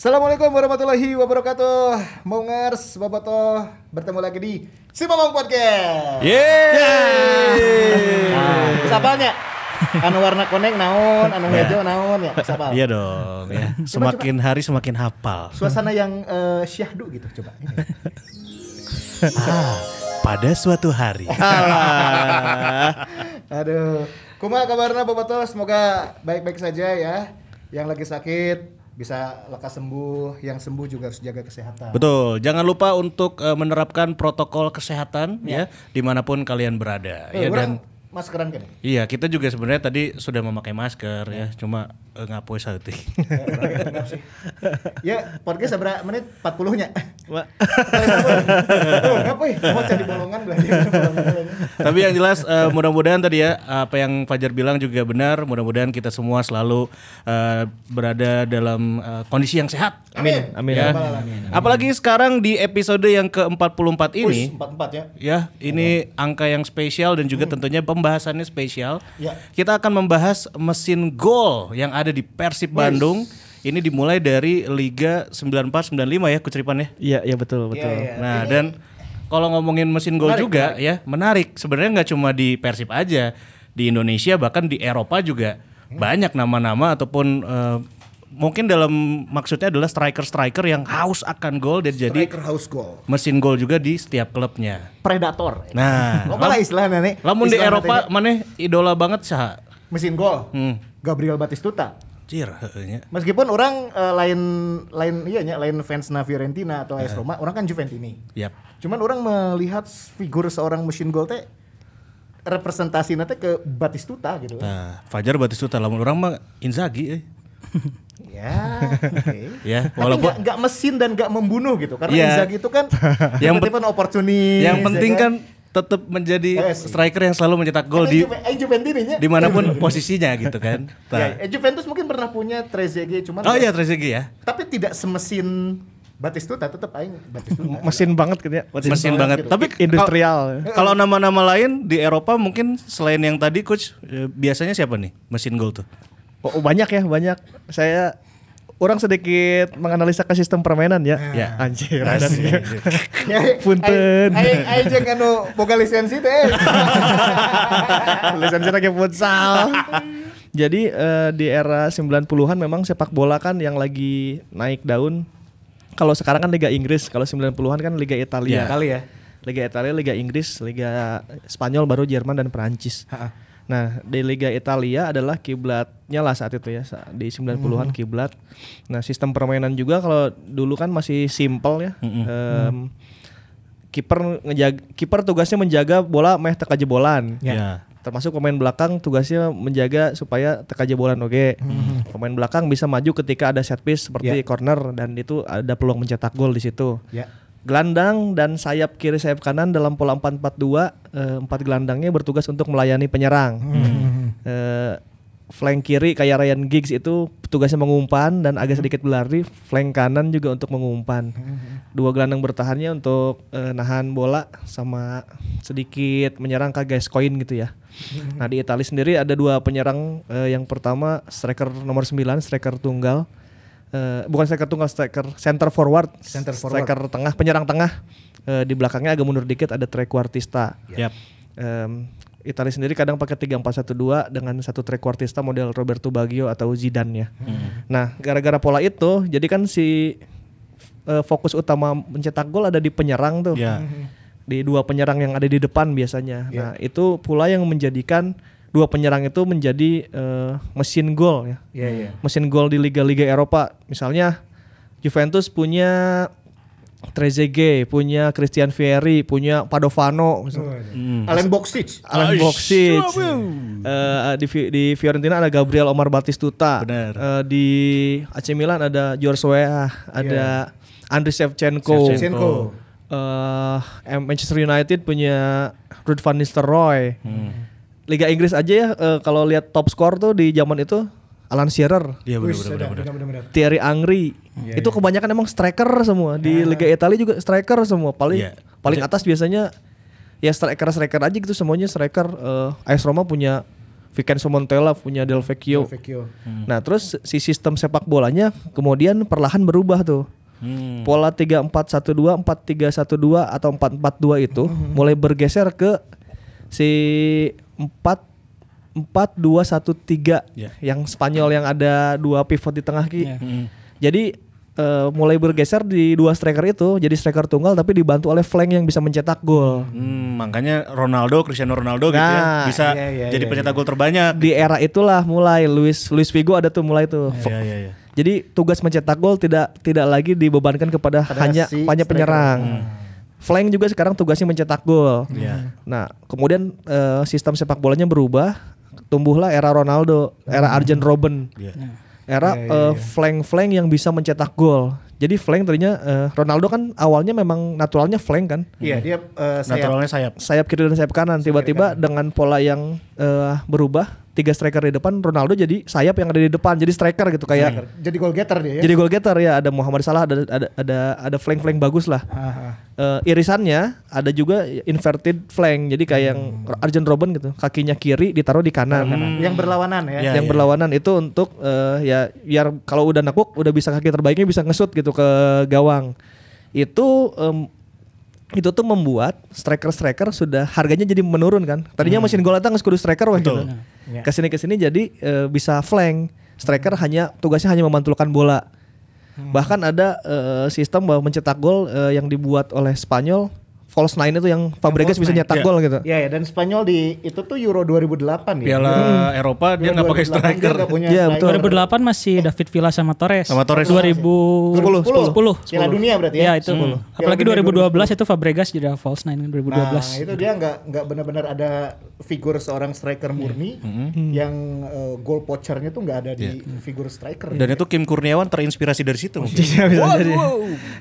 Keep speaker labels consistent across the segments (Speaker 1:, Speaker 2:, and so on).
Speaker 1: Assalamualaikum warahmatullahi wabarakatuh. Mongers, Bobotoh, bertemu lagi di Si Momong Podcast.
Speaker 2: Yeay.
Speaker 1: Sabanya anu warna koneng naon, anu hijau naon ya, sabal.
Speaker 2: Iya dong ya. Semakin hari semakin hafal.
Speaker 1: Suasana yang syahdu gitu coba.
Speaker 2: Pada suatu hari.
Speaker 1: Aduh, kumaha kabarna Bobotoh? Semoga baik-baik saja ya. Yang lagi sakit bisa lekas sembuh, yang sembuh juga harus jaga kesehatan.
Speaker 2: Betul, jangan lupa untuk menerapkan protokol kesehatan ya dimanapun kalian berada. Ya, dan
Speaker 1: maskeran kan?
Speaker 2: iya, kita juga sebenarnya tadi sudah memakai masker ya, cuma ngapoe sautik.
Speaker 1: Ya, podcast berapa menit? 40-nya.
Speaker 2: Wah.
Speaker 1: Ngapain? Mau cari bolongan belajar.
Speaker 2: Tapi yang jelas mudah-mudahan tadi ya apa yang Fajar bilang juga benar. Mudah-mudahan kita semua selalu berada dalam kondisi yang sehat.
Speaker 1: Amin.
Speaker 2: Amin. Ya. Apalagi sekarang di episode yang ke-44 ini.
Speaker 1: 44 ya.
Speaker 2: Ya, ini angka yang spesial dan juga tentunya pembahasannya spesial.
Speaker 1: Ya.
Speaker 2: Kita akan membahas mesin gol yang ada di Persib Bandung. Ini dimulai dari Liga 94-95 ya, Coach Ripan ya?
Speaker 3: Iya betul.
Speaker 1: Ya.
Speaker 2: Nah, dan kalau ngomongin mesin gol juga ya, menarik. Sebenarnya nggak cuma di Persib aja, di Indonesia bahkan di Eropa juga banyak nama-nama ataupun mungkin dalam maksudnya adalah striker-striker yang haus akan gol dan jadi
Speaker 1: Striker house goal.
Speaker 2: mesin gol juga di setiap klubnya.
Speaker 1: Predator.
Speaker 2: Nah,
Speaker 1: Apa istilahnya nih?
Speaker 2: lamun di Eropa mana idola banget saha?
Speaker 1: Mesin gol. Gabriel Batistuta.
Speaker 2: Cir, heunya.
Speaker 1: Meskipun orang lain fansna Fiorentina atau AS Roma, orang kan Juventini.
Speaker 2: Yap.
Speaker 1: Cuman orang melihat figur seorang mesin gol teh representasinya teh ke Batistuta gitu.
Speaker 2: Nah, Fajar Batistuta lamun orang mah Inzaghi
Speaker 1: Ya, oke.
Speaker 2: Ya,
Speaker 1: Tapi
Speaker 2: walaupun
Speaker 1: nggak mesin dan nggak membunuh gitu. Karena
Speaker 2: Iya.
Speaker 1: Inzaghi itu kan
Speaker 2: Yang
Speaker 1: tipe-tipe oportunis.
Speaker 2: yang penting
Speaker 1: ya
Speaker 2: kan tetap menjadi striker yang selalu mencetak gol di
Speaker 1: Juventini
Speaker 2: dimanapun posisinya gitu kan.
Speaker 1: Ya, Juventus mungkin pernah punya Trezeguet cuman
Speaker 2: Oh iya Trezeguet ya.
Speaker 1: tapi tidak semesin Batistuta, tetap aing Batistuta.
Speaker 3: Mesin banget gitu ya.
Speaker 2: Mesin banget.
Speaker 1: gitu.
Speaker 2: Tapi
Speaker 3: Industrial.
Speaker 2: kalau nama-nama lain di Eropa mungkin selain yang tadi coach biasanya siapa nih mesin gol tuh?
Speaker 3: Oh, banyak ya, banyak. Orang sedikit menganalisa ke sistem permainan ya.
Speaker 2: Ya.
Speaker 3: Anjir.
Speaker 2: Asik.
Speaker 3: Punten.
Speaker 1: Aing jeung anu boga lisensi teh.
Speaker 3: Lisensi lagi futsal. Jadi di era 90-an memang sepak bola kan yang lagi naik daun. Kalau sekarang kan Liga Inggris, kalau 90-an kan Liga Italia.
Speaker 1: Kali ya.
Speaker 3: Liga Italia, Liga Inggris, Liga Spanyol, baru Jerman dan Perancis. Nah, di Liga Italia adalah kiblatnya lah saat itu ya, di 90-an kiblat. Nah, sistem permainan juga kalau dulu kan masih simpel ya. Kiper tugasnya menjaga bola meh teka jebolan.
Speaker 2: Ya.
Speaker 3: Termasuk pemain belakang tugasnya menjaga supaya teka jebolan oke. Pemain belakang bisa maju ketika ada set piece seperti corner dan itu ada peluang mencetak gol di situ.
Speaker 1: Ya.
Speaker 3: Gelandang dan sayap kiri sayap kanan dalam pola 4-4-2, 4 gelandangnya bertugas untuk melayani penyerang. Flank kiri kayak Ryan Giggs itu tugasnya mengumpan dan agak sedikit berlari. Flank kanan juga untuk mengumpan. 2 gelandang bertahannya untuk nahan bola sama sedikit menyerang ke Gascoigne gitu ya. Nah di Italia sendiri ada 2 penyerang, yang pertama striker nomor 9, striker tunggal. Bukan striker tunggal, center forward. Striker tengah, penyerang tengah. Di belakangnya agak mundur dikit ada trequartista.
Speaker 2: Yap.
Speaker 3: Italia sendiri kadang pakai 3-4-1-2 dengan satu trequartista model Roberto Baggio atau Zidane ya. Nah, gara-gara pola itu, jadi kan si fokus utama mencetak gol ada di penyerang tuh.
Speaker 2: Ya.
Speaker 3: Di 2 penyerang yang ada di depan biasanya. Nah, itu pula yang menjadikan 2 penyerang itu menjadi mesin gol ya. Mesin gol di liga-liga Eropa. Misalnya Juventus punya Trezeguet, punya Christian Vieri, punya Padovano,
Speaker 1: Alen Boksic.
Speaker 3: Di Fiorentina ada Gabriel Omar Batistuta.
Speaker 2: Benar.
Speaker 3: Di AC Milan ada George Weah, ada Andriy Shevchenko. Manchester United punya Ruud van Nistelrooy. Liga Inggris aja ya, kalau lihat top skor tuh di zaman itu Alan Shearer,
Speaker 2: Iya benar.
Speaker 3: Thierry Henry. Itu kebanyakan emang striker semua. Di Liga Italia juga striker semua. Paling atas biasanya ya striker aja gitu, semuanya striker. AS Roma punya Vincenzo Montella, punya Del Vecchio. Nah, terus si sistem sepak bolanya kemudian perlahan berubah tuh. Pola 3-4-1-2, 4-3-1-2 atau 4-4-2 itu mulai bergeser ke si 4-4-2-1-3 yang Spanyol yang ada 2 pivot di tengah Jadi mulai bergeser di 2 striker itu jadi striker tunggal tapi dibantu oleh flank yang bisa mencetak gol.
Speaker 2: Makanya Cristiano Ronaldo gitu ya bisa jadi pencetak gol terbanyak.
Speaker 3: Di era itulah mulai Luis Figo ada tuh mulai tuh. Jadi tugas mencetak gol tidak lagi dibebankan kepada hanya penyerang. Flank juga sekarang tugasnya mencetak gol. Nah, kemudian sistem sepak bolanya berubah, tumbuhlah era Ronaldo, era Arjen Robben. Era flank yang bisa mencetak gol. Jadi flank tadinya Ronaldo kan awalnya memang naturalnya flank kan.
Speaker 1: Iya, dia
Speaker 2: naturalnya
Speaker 3: sayap kiri dan sayap kanan. Tiba-tiba dengan pola yang berubah 3 striker di depan, Ronaldo jadi sayap yang ada di depan, jadi striker gitu kayak.
Speaker 1: Jadi goal getter dia ya.
Speaker 3: Jadi goal getter ya, ada Muhammad Salah, ada flank bagus lah. Irisannya ada juga inverted flank, jadi kayak yang Arjen Robben gitu, kakinya kiri ditaruh di kanan.
Speaker 1: Yang berlawanan ya.
Speaker 3: Yang berlawanan itu untuk ya biar kalau udah nekuk udah bisa kaki terbaiknya bisa nge-shoot gitu ke gawang. Itu tuh membuat striker sudah harganya jadi menurun kan. Tadinya mesin gol datang kudu striker wah gitu. Kesini jadi bisa flank. Striker tugasnya hanya memantulkan bola. Bahkan ada sistem bahwa mencetak gol yang dibuat oleh Spanyol. False 9 itu yang Fabregas bisa nyetak gol gitu.
Speaker 1: Iya, dan Spanyol itu tuh Euro 2008 ya.
Speaker 2: Piala Eropa dia enggak pakai striker.
Speaker 3: Iya, betul.
Speaker 4: 2008 masih David Villa sama Torres. 2010.
Speaker 1: Piala Dunia berarti ya.
Speaker 4: Iya, itu. Apalagi 2012 itu Fabregas jadi false 9 2012.
Speaker 1: Nah, itu dia enggak benar-benar ada figur seorang striker murni yang goal poachernya tuh enggak ada di figur striker.
Speaker 2: Dan itu Kim Kurniawan terinspirasi dari situ.
Speaker 3: Bisa jadi.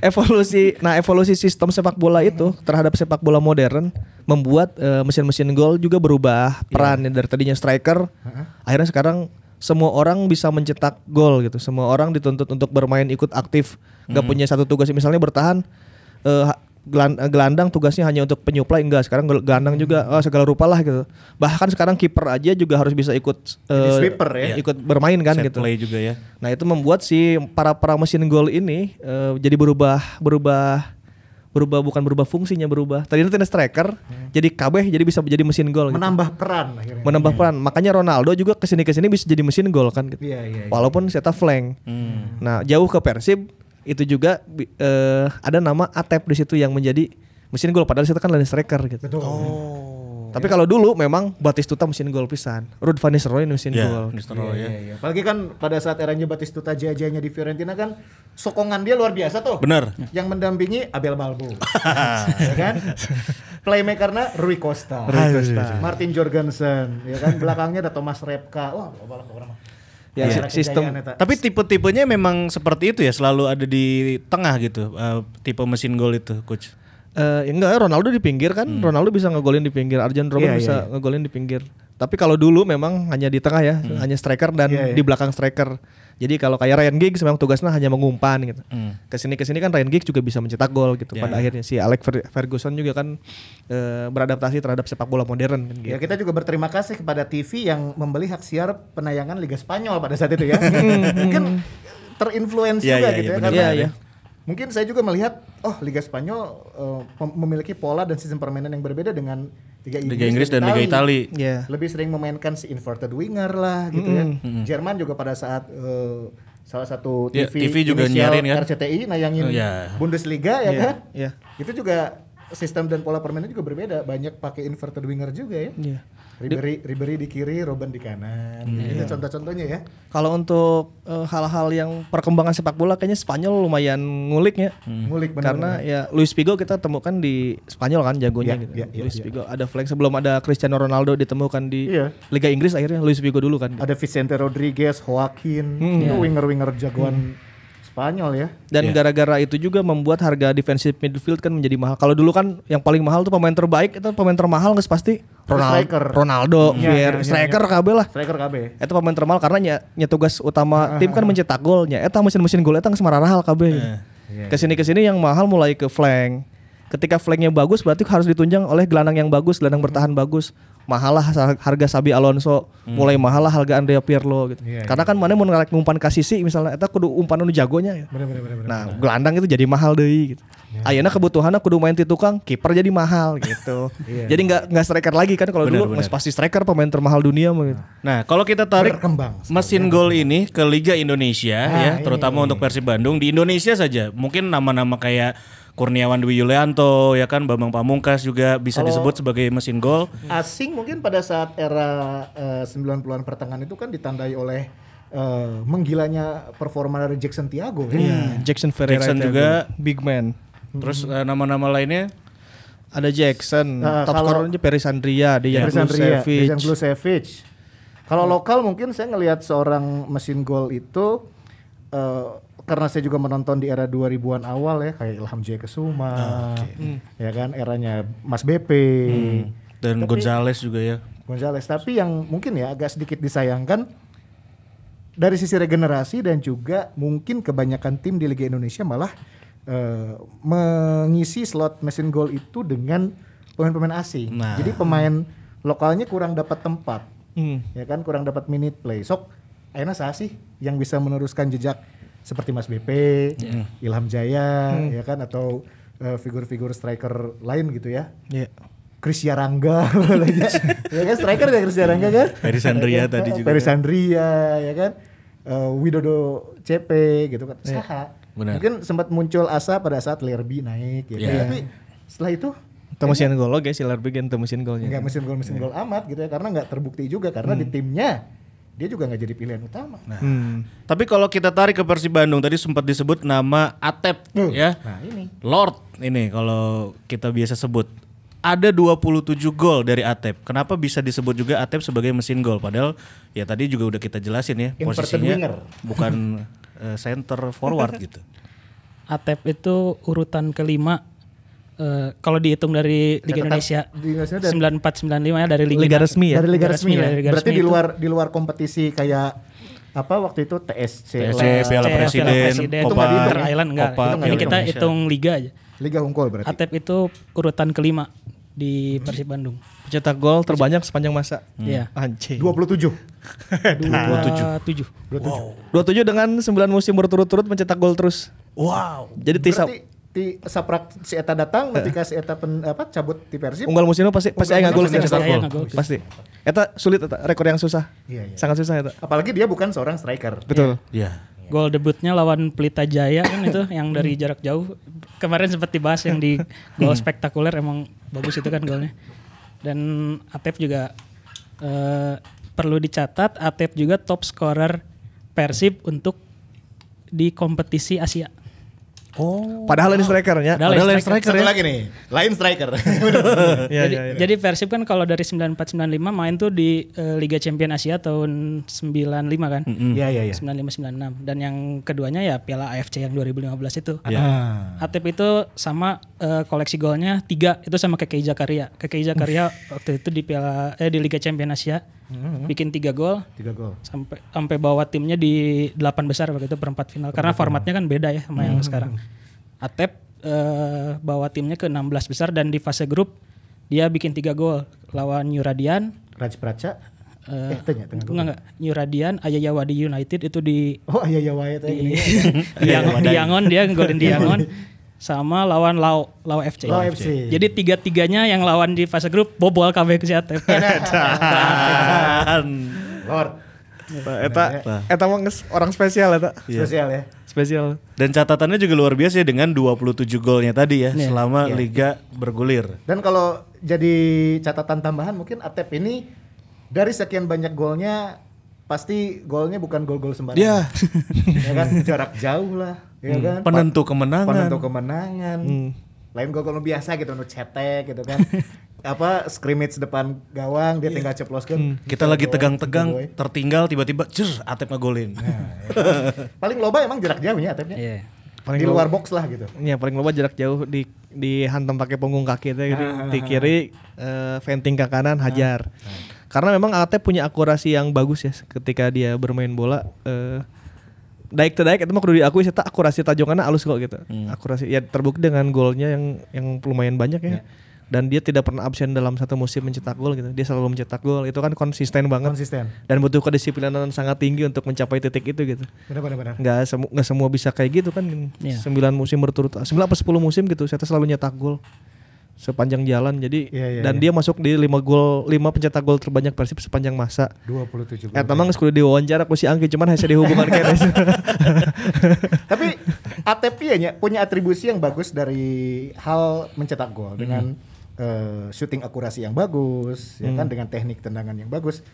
Speaker 3: Evolusi sistem sepak bola itu terhadap sepak bola modern membuat mesin-mesin gol juga berubah peran dari tadinya striker akhirnya sekarang semua orang bisa mencetak gol gitu. Semua orang dituntut untuk bermain ikut aktif, nggak punya satu tugas misalnya bertahan. Gelandang tugasnya hanya untuk penyuplai, enggak, sekarang gelandang juga segala rupa lah gitu. Bahkan sekarang kiper aja juga harus bisa ikut
Speaker 1: sweeper ya,
Speaker 3: ikut bermain kan
Speaker 2: set
Speaker 3: gitu.
Speaker 2: Play juga ya.
Speaker 3: Nah itu membuat si para mesin gol ini jadi berubah bukan berubah fungsinya, berubah. Tadinya tidak striker, jadi KB, jadi bisa jadi mesin gol.
Speaker 1: Menambah peran akhirnya.
Speaker 3: Menambah peran. Makanya Ronaldo juga kesini bisa jadi mesin gol kan. Gitu.
Speaker 1: Iya.
Speaker 3: Walaupun saya flank. Nah jauh ke Persib itu juga ada nama Atep di situ yang menjadi mesin gol. Padahal kita kan lain striker gitu.
Speaker 1: Betul.
Speaker 3: Tapi kalau dulu memang Batistuta mesin gol pisan, Ruud van Nistelrooy mesin gol.
Speaker 1: Iya. Apalagi kan pada saat eranya Batistuta jaya-jayanya di Fiorentina kan sokongan dia luar biasa tuh.
Speaker 2: Benar.
Speaker 1: Yang mendampingi Abel Balbo. Ya kan? Playmakernya Rui Costa. Martin Jorgensen, ya kan? Belakangnya ada Thomas Repka. Wah, orang.
Speaker 3: Ya, sistem.
Speaker 2: Tapi tipe-tipenya memang seperti itu ya, selalu ada di tengah gitu. Tipe mesin gol itu, coach.
Speaker 3: Enggak, Ronaldo di pinggir kan. Ronaldo bisa ngegolin di pinggir, Arjen Robben bisa ngegolin di pinggir. Tapi kalau dulu memang hanya di tengah ya, hanya striker dan di belakang striker. Jadi kalau kayak Ryan Giggs memang tugasnya hanya mengumpan gitu. Kesini kan Ryan Giggs juga bisa mencetak gol gitu. Pada akhirnya si Alex Ferguson juga kan beradaptasi terhadap sepak bola modern kan, gitu.
Speaker 1: Ya kita juga berterima kasih kepada TV yang membeli hak siar penayangan Liga Spanyol pada saat itu ya. Mungkin terinfluence juga gitu ya. Karena mungkin saya juga melihat, Liga Spanyol memiliki pola dan sistem permainan yang berbeda dengan Liga Inggris dan Liga Italia. Lebih sering memainkan si inverted winger lah gitu ya. Jerman juga pada saat salah satu TV
Speaker 2: juga nyarin kan,
Speaker 1: RCTI nayangin Bundesliga ya kan. Itu juga sistem dan pola permainan juga berbeda. Banyak pakai inverted winger juga ya. Ribery di kiri, Robben di kanan. Itu contoh-contohnya ya.
Speaker 3: Kalau untuk hal-hal yang perkembangan sepak bola kayaknya Spanyol lumayan ngulik ya.
Speaker 1: Ngulik benar.
Speaker 3: Karena ya Luis Figo kita temukan di Spanyol kan jagonya gitu. Luis Figo ada flank sebelum ada Cristiano Ronaldo ditemukan di Liga Inggris, akhirnya Luis Figo dulu kan.
Speaker 1: Ada Vicente Rodriguez, Joaquin, itu winger-winger jagoan Spanyol ya. Dan
Speaker 3: gara-gara itu juga membuat harga defensive midfield kan menjadi mahal. Kalau dulu kan yang paling mahal tuh pemain terbaik, itu pemain termahal nggak pasti Ronaldo, striker KB lah.
Speaker 1: Striker KB.
Speaker 3: Itu pemain termahal karena tugas utama tim kan mencetak golnya. Eta mesin gol eta semarahal KB. Kesini yang mahal mulai ke flank. Ketika flanknya bagus berarti harus ditunjang oleh gelandang yang bagus, gelandang bertahan bagus. mahal lah harga Xabi Alonso, mulai mahal lah harga Andrea Pirlo gitu. Karena kan mana mau ngarek ngumpan ka sisi misalnya eta kudu umpan nu jagonya.
Speaker 1: Bener.
Speaker 3: Nah, gelandang itu jadi mahal deui gitu. Ayeuna kebutuhanna kudu main ti tukang, kiper jadi mahal gitu. Jadi enggak striker lagi kan kalau dulu mas pasti striker pemain termahal dunia mah gitu.
Speaker 2: Nah, kalau kita tarik mesin gol ini ke Liga Indonesia ya, terutama untuk Persib Bandung di Indonesia saja. Mungkin nama-nama kayak Kurniawan Dwi Yulianto ya kan, Bambang Pamungkas juga bisa disebut sebagai mesin gol.
Speaker 1: Asing mungkin pada saat era 90-an pertengahan itu kan ditandai oleh menggilanya performa dari Jackson Thiago
Speaker 3: Jackson Ferreira
Speaker 2: juga
Speaker 3: big man.
Speaker 2: Terus nama-nama lainnya
Speaker 3: ada Jackson, top scorernya Perisandria, Dejan
Speaker 1: Blusevic. Kalau lokal mungkin saya ngelihat seorang mesin gol itu karena saya juga menonton di era 2000-an awal ya, kayak Ilham Jaikesuma, ya kan, eranya Mas BP
Speaker 2: dan Gonzales juga ya.
Speaker 1: Tapi yang mungkin ya agak sedikit disayangkan dari sisi regenerasi dan juga mungkin kebanyakan tim di Liga Indonesia malah mengisi slot mesin gol itu dengan pemain-pemain asing. Jadi pemain lokalnya kurang dapat tempat, ya kan, kurang dapat minute play. Sok, ayeuna saha sih yang bisa meneruskan jejak seperti Mas BP, Ilham Jaya, ya kan, atau figur-figur striker lain gitu ya. Chris Yarangga, ya kan, striker ya Chris Yarangga kan.
Speaker 2: Perisandria tadi juga.
Speaker 1: Perisandria, ya kan. Widodo CP gitu kan. Saha. Mungkin sempat muncul asa pada saat Lerby naik gitu. Tapi setelah itu
Speaker 3: mesin gol guys, si Lerby kan mesin golnya.
Speaker 1: Enggak mesin gol amat gitu ya, karena enggak terbukti juga karena di timnya dia juga nggak jadi pilihan utama.
Speaker 2: Tapi kalau kita tarik ke Persib Bandung tadi sempat disebut nama Atep ya.
Speaker 1: Nah ini
Speaker 2: Lord ini kalau kita biasa sebut. Ada 27 gol dari Atep. Kenapa bisa disebut juga Atep sebagai mesin gol? Padahal ya tadi juga udah kita jelasin ya, posisinya bukan center forward gitu.
Speaker 4: Atep itu urutan kelima. Kalau dihitung dari Liga Indonesia 94-95 ya, dari
Speaker 3: Liga resmi ya.
Speaker 1: Dari Liga resmi ya. Berarti di luar kompetisi kayak apa waktu itu TSC,
Speaker 2: Piala Presiden,
Speaker 4: Copa Island enggak. Ini kita hitung liga aja.
Speaker 1: Liga unggul berarti.
Speaker 4: Atep itu urutan kelima di Persib Bandung.
Speaker 3: Pencetak gol terbanyak sepanjang masa.
Speaker 4: Iya.
Speaker 3: Anjing.
Speaker 1: 27.
Speaker 4: 27.
Speaker 3: 27 dengan 9 musim berturut-turut mencetak gol terus.
Speaker 1: Wow.
Speaker 3: Jadi
Speaker 1: ti saprak si eta datang ketika si eta cabut di Persib.
Speaker 3: Unggal musimnya pasti aya ngagol mencetak gol. Pasti. Eta sulit eta, rekor yang susah. Sangat susah eta.
Speaker 1: Apalagi dia bukan seorang striker.
Speaker 3: Betul.
Speaker 2: Iya.
Speaker 4: Gol debutnya lawan Pelita Jaya kan itu yang dari jarak jauh. Kemarin sempat dibahas yang di gol spektakuler, emang bagus itu kan golnya. Dan Atep juga perlu dicatat, Atep juga top scorer Persib untuk di kompetisi Asia.
Speaker 3: Oh, padahal ini strikernya.
Speaker 4: Padahal ini striker
Speaker 1: ya. Lagi nih, lain striker.
Speaker 4: Jadi Persib kan kalau dari 94-95 main tuh di Liga Champion Asia tahun 95 kan.
Speaker 1: Iya.
Speaker 4: 95-96. Dan yang keduanya ya Piala AFC yang 2015 itu. Atep itu sama koleksi golnya 3, itu sama Kekei Zakaria. Kekei Zakaria waktu itu di di Liga Champion Asia bikin 3 gol.
Speaker 1: 3 gol.
Speaker 4: Sampai bawa timnya di 8 besar waktu itu perempat final. Karena formatnya kan beda ya sama yang sekarang. Atep bawa timnya ke 16 besar dan di fase grup dia bikin 3 gol lawan New Radian,
Speaker 1: Raj Praca.
Speaker 4: Enggak. New Radian, Ayayawadi United itu di
Speaker 1: Ayayawadi ini.
Speaker 4: Di Yangon dia golin di Yangon. Sama lawan Lau FC. Jadi 3-3-nya yang lawan di fase grup bobol kabeh ke si Atep.
Speaker 1: Lord.
Speaker 3: Eta mah orang spesial eta.
Speaker 1: Spesial ya.
Speaker 3: Spesial.
Speaker 2: Dan catatannya juga luar biasa ya dengan 27 golnya tadi ya selama liga bergulir.
Speaker 1: Dan kalau jadi catatan tambahan mungkin Atep ini dari sekian banyak golnya pasti golnya bukan gol-gol sembarangan. Ya kan, jarak jauh lah, ya kan.
Speaker 2: Penentu kemenangan.
Speaker 1: Lain gol-gol biasa gitu, nu cetek gitu kan. Scrimmage depan gawang dia tinggal ceploskeun.
Speaker 2: Kita lagi tegang-tegang, tertinggal tiba-tiba Atep ngegolin.
Speaker 1: Paling loba emang jarak jauhnya Atepnya. Di luar box lah gitu.
Speaker 3: Iya, paling loba jarak jauh dihantam pakai punggung kaki itu gitu. Di kiri venting ke kanan hajar. Karena memang Atep punya akurasi yang bagus ya ketika dia bermain bola. Daik itu mah kudu diakui sih, akurasi tajonganna alus kok gitu. Akurasi ya terbukti dengan golnya yang lumayan banyak ya. dan dia tidak pernah absen dalam satu musim mencetak gol gitu. Dia selalu mencetak gol. Itu kan konsisten banget.
Speaker 1: Konsisten.
Speaker 3: Dan butuh kedisiplinan sangat tinggi untuk mencapai titik itu gitu.
Speaker 1: Benar.
Speaker 3: Nggak semua bisa kayak gitu kan. 9 musim berturut 9 apa 10 musim gitu. Saya selalu nyetak gol sepanjang jalan. Jadi dan dia masuk di 5 pencetak gol terbanyak Persib sepanjang masa.
Speaker 1: 27 gol.
Speaker 3: Memang kudu diwawancara ku si Angki cuman hanya dihubungan kayaknya.
Speaker 1: Tapi Atep punya atribusi yang bagus dari hal mencetak gol dengan shooting akurasi yang bagus, ya kan, dengan teknik tendangan yang bagus.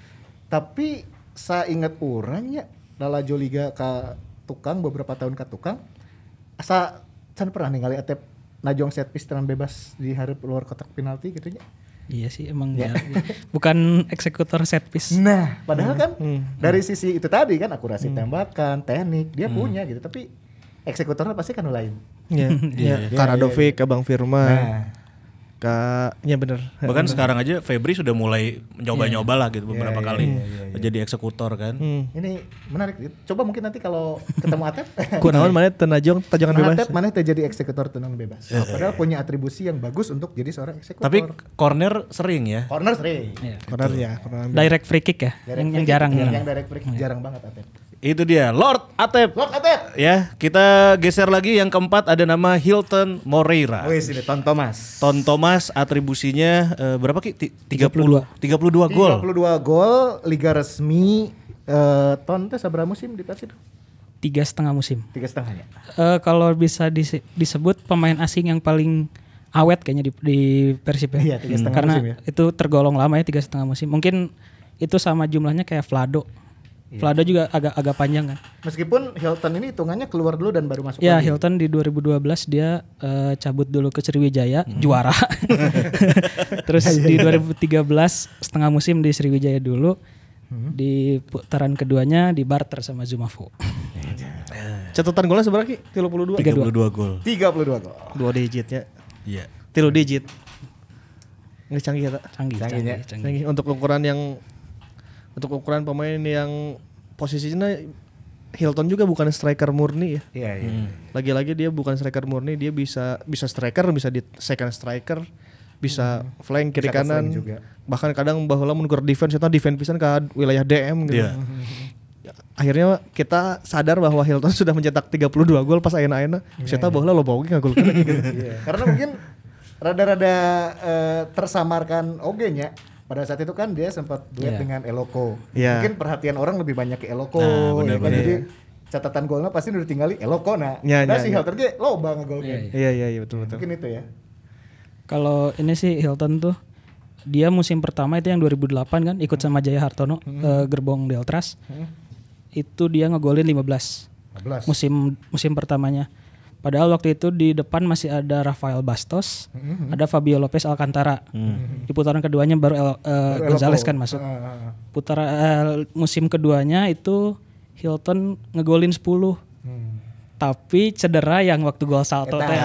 Speaker 1: Tapi saya ingat orangnya Lalajo Liga ke tukang beberapa tahun ke tukang. Asa can pernah ningali Atep najong set piece tenang bebas di hareup luar kotak penalti gitu nya.
Speaker 4: Iya sih emang ya. Bukan eksekutor set piece.
Speaker 1: Nah, padahal kan dari sisi itu tadi kan akurasi tembakan, teknik dia punya gitu, tapi eksekutornya pasti kan lain.
Speaker 3: Iya. Karadovic, Abang Firman.
Speaker 1: Nah,
Speaker 3: Kayaknya bener.
Speaker 2: Bahkan sekarang aja Febri sudah mulai nyoba-nyoba lah gitu beberapa kali jadi eksekutor kan.
Speaker 1: ini menarik. Coba mungkin nanti kalau ketemu Atep,
Speaker 3: Kunaon mana tenajong tajangan bebas.
Speaker 1: Atep mana jadi eksekutor tenang bebas. Padahal punya atribusi yang bagus untuk jadi seorang eksekutor.
Speaker 2: Tapi corner sering ya.
Speaker 1: corner sering.
Speaker 3: Corner ya,
Speaker 4: Direct free kick ya. Yang jarang.
Speaker 1: Yang direct free kick jarang banget Atep.
Speaker 2: Itu dia Lord Atep. Ya, kita geser lagi yang keempat ada nama Hilton Moreira.
Speaker 1: Wih, sini Ton Thomas.
Speaker 2: Ton Thomas atribusinya berapa Ki? 32 gol.
Speaker 1: 32 gol, liga resmi. Ton teh sabaraha musim di Persib?
Speaker 4: 3,5 musim.
Speaker 1: 3,5 ya.
Speaker 4: Kalau bisa disebut pemain asing yang paling awet kayaknya di Persib ya.
Speaker 1: Iya, 3,5
Speaker 4: Karena
Speaker 1: musim ya.
Speaker 4: itu tergolong lama ya 3,5 musim. Mungkin itu sama jumlahnya kayak Vlado. Vlado juga agak panjang kan.
Speaker 1: Meskipun Hilton ini hitungannya keluar dulu dan baru masuk
Speaker 4: Ya,
Speaker 1: lagi.
Speaker 4: Hilton di 2012 dia cabut dulu ke Sriwijaya, juara. Terus di 2013 setengah musim di Sriwijaya dulu. Di putaran keduanya di barter sama Zumafu.
Speaker 3: Catatan golnya seberapa Ki? 32
Speaker 2: gol.
Speaker 1: 32 gol.
Speaker 3: 2 digitnya.
Speaker 2: Iya.
Speaker 3: 3 digit. Nggak canggih ya, Tak?
Speaker 4: Canggih.
Speaker 3: Untuk ukuran pemain yang posisinya Hilton juga bukan striker murni ya.
Speaker 1: Iya.
Speaker 3: Lagi-lagi dia bukan striker murni, dia bisa striker, bisa di second striker, bisa flank kiri
Speaker 1: Bisa ke
Speaker 3: kanan.
Speaker 1: flank juga.
Speaker 3: Bahkan kadang baheula mun keur defense eta defense pisan ke wilayah DM gitu.
Speaker 2: Iya.
Speaker 3: Akhirnya kita sadar bahwa Hilton sudah mencetak 32 gol pas ayeuna-ayeuna. Saya baheula loba oge ngagolkeun gitu.
Speaker 1: Iya. Karena mungkin rada-rada tersamarkan oge nya. Pada saat itu kan dia sempat duet dengan Eloko.
Speaker 3: Iya.
Speaker 1: Mungkin perhatian orang lebih banyak ke Eloko.
Speaker 2: Bener,
Speaker 1: Ya kan? Jadi catatan golnya pasti udah tinggali Eloko nah.
Speaker 3: Iya,
Speaker 1: Nah
Speaker 3: iya,
Speaker 1: si
Speaker 3: iya.
Speaker 1: Hilton ge loba ngagolkeun.
Speaker 3: Iya betul.
Speaker 1: Mungkin itu ya.
Speaker 4: Kalau ini sih Hilton tuh dia musim pertama itu yang 2008 kan ikut sama Jaya Hartono Gerbong Deltras. Itu dia ngegolin 15 musim pertamanya. Padahal waktu itu di depan masih ada Rafael Bastos, ada Fabio Lopez Alcantara. Di putaran keduanya baru Gonzalez kan masuk. Putaran musim keduanya itu Hilton ngegolin 10. Tapi cedera yang waktu gol salto teh.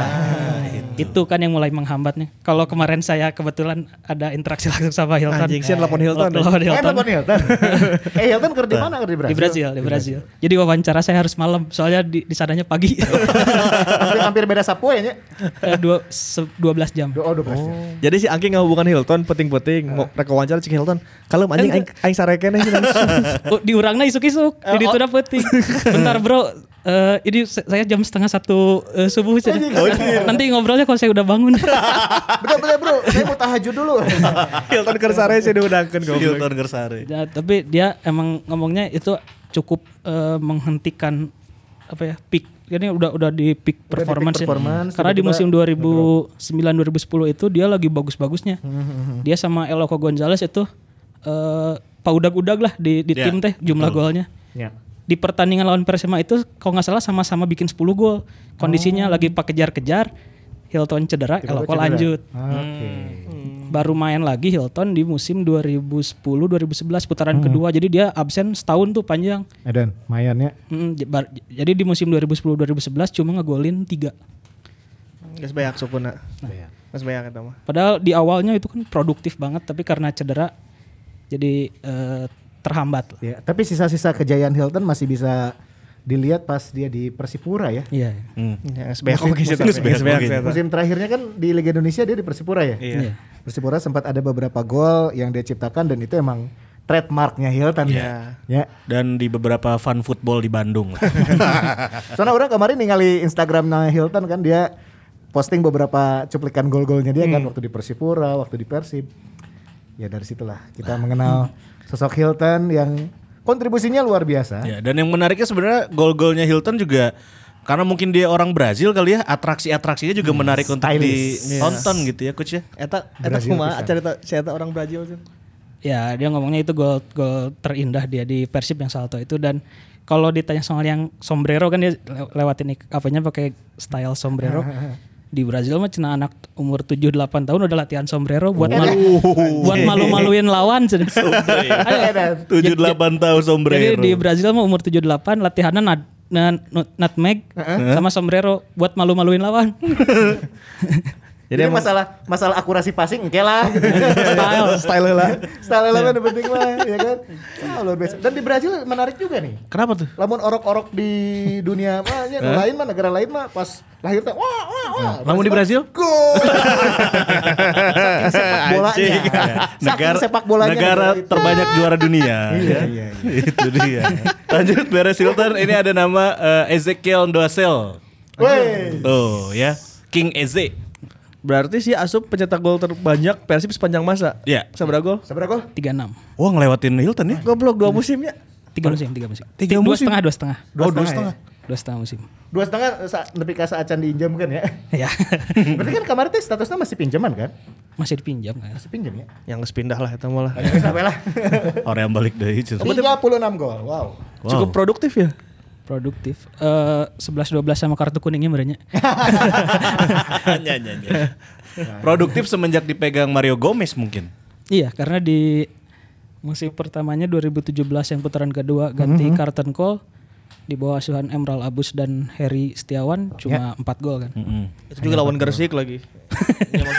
Speaker 4: Itu kan yang mulai menghambatnya. Kalau kemarin saya kebetulan ada interaksi langsung sama Hilton.
Speaker 3: Anjing sih telepon Hilton.
Speaker 1: Hilton. Hilton kerja di mana? Kerja di Brasil.
Speaker 4: Di Brasil. Jadi wawancara saya harus malam, soalnya di sananya pagi.
Speaker 1: Hampir beda sapu ya.
Speaker 4: 12 jam.
Speaker 1: 12 jam.
Speaker 3: Jadi si Angki ngehubungan Hilton penting-penting mau rek wawancara cek Hilton. Kalau anjing aing sarekeneh
Speaker 4: Diurangna isuk-isuk. Jadi itu penting. Bentar bro. Ini saya jam 12:30 subuh. Nanti ngobrolnya kalau saya udah bangun.
Speaker 1: Betul bro, saya mau tahajud dulu.
Speaker 3: Hilton Kersare sih diundangkeun goblok.
Speaker 2: Hilton Gersare.
Speaker 4: Ya, tapi dia emang ngomongnya itu cukup menghentikan apa ya peak. Ini udah di peak performance, karena di musim 2009-2010 itu dia lagi bagus-bagusnya. Dia sama Eloko Gonzalez itu paudag-udag lah di tim teh jumlah golnya. Di pertandingan lawan Persema itu kalau nggak salah sama-sama bikin 10 gol. Kondisinya lagi pak kejar-kejar, Hilton cedera, Eloko lanjut. Baru main lagi Hilton di musim 2010-2011 putaran kedua. Jadi dia absen setahun tuh panjang.
Speaker 1: Edan, mayannya.
Speaker 4: Jadi di musim 2010-2011 cuma ngegolin 3.
Speaker 3: Geus beak supuna. Geus beak eta mah.
Speaker 4: Padahal di awalnya itu kan produktif banget, tapi karena cedera jadi terhambat.
Speaker 1: Ya, tapi sisa-sisa kejayaan Hilton masih bisa dilihat pas dia di Persipura ya.
Speaker 4: Iya.
Speaker 3: Ya, SBK
Speaker 1: Musim terakhirnya kan di Liga Indonesia dia di Persipura ya.
Speaker 3: Iya.
Speaker 1: Persipura sempat ada beberapa gol yang dia ciptakan dan itu emang trademarknya Hilton ya.
Speaker 2: Dan di beberapa fan football di Bandung.
Speaker 1: Soalnya orang kemarin ningali Instagramnya Hilton kan, dia posting beberapa cuplikan gol-golnya dia kan waktu di Persipura, waktu di Persib. Ya dari situlah kita mengenal sosok Hilton yang kontribusinya luar biasa.
Speaker 2: Ya, dan yang menariknya sebenarnya gol-golnya Hilton juga karena mungkin dia orang Brazil kali ya, atraksi-atraksinya juga menarik untuk ditonton gitu ya coach ya.
Speaker 3: Eta kumaha cerita saya orang Brazil tuh.
Speaker 4: Ya dia ngomongnya itu gol terindah dia di Persib yang salto itu, dan kalau ditanya soal yang sombrero kan dia lewatin apanya pakai style sombrero. Di Brazil mah cina anak umur 7-8 tahun udah latihan sombrero buat malu-maluin lawan.
Speaker 2: 7-8 tahun sombrero.
Speaker 4: Jadi di Brazil mah umur 7-8 latihannya nutmeg sama sombrero buat malu-maluin lawan.
Speaker 1: Jadi masalah akurasi passing engke lah gitu. Style lah yang penting lah ya kan. Luar biasa. Dan di Brazil menarik juga nih.
Speaker 2: Kenapa tuh?
Speaker 1: Lamun orok-orok di dunia mah lain mah negara lain mah pas lahir teh wah.
Speaker 2: Namun di Brazil?
Speaker 1: Gol. Sepak bolanya.
Speaker 2: Negara terbanyak juara dunia.
Speaker 1: Iya.
Speaker 2: Itu dia. Lanjut beres Hilton, ini ada nama Ezekiel Ndoasel. Tuh ya, King Eze.
Speaker 3: Berarti sih Asup pencetak gol terbanyak Persib sepanjang masa.
Speaker 2: Iya.
Speaker 3: Seberapa gol?
Speaker 4: 36.
Speaker 2: Wah ngelewatin Hilton ya?
Speaker 3: Goblok 2 musim ya.
Speaker 4: 3 musim.
Speaker 2: 3 musim.
Speaker 4: 2,5
Speaker 2: 2,5.
Speaker 4: 2,5 musim.
Speaker 1: 2,5 nepi ka saacan diinjam kan ya.
Speaker 4: Ya.
Speaker 1: Berarti kan kemarin teh statusnya masih pinjaman kan?
Speaker 4: Masih dipinjam kan?
Speaker 1: Masih pinjam ya.
Speaker 3: Yang pindah lah eta mah lah.
Speaker 1: Sampai lah.
Speaker 2: Orang yang balik dari itu.
Speaker 1: 36 gol. Wow.
Speaker 3: Cukup produktif ya.
Speaker 4: Produktif. 11-12 sama kartu kuningnya merenya.
Speaker 2: Produktif semenjak dipegang Mario Gomez mungkin.
Speaker 4: Iya, karena di musim pertamanya 2017 yang putaran kedua ganti Carlton Cole di bawah asuhan Emral Abus dan Heri Setiawan cuma 4 gol kan.
Speaker 3: Itu juga lawan Gresik lagi.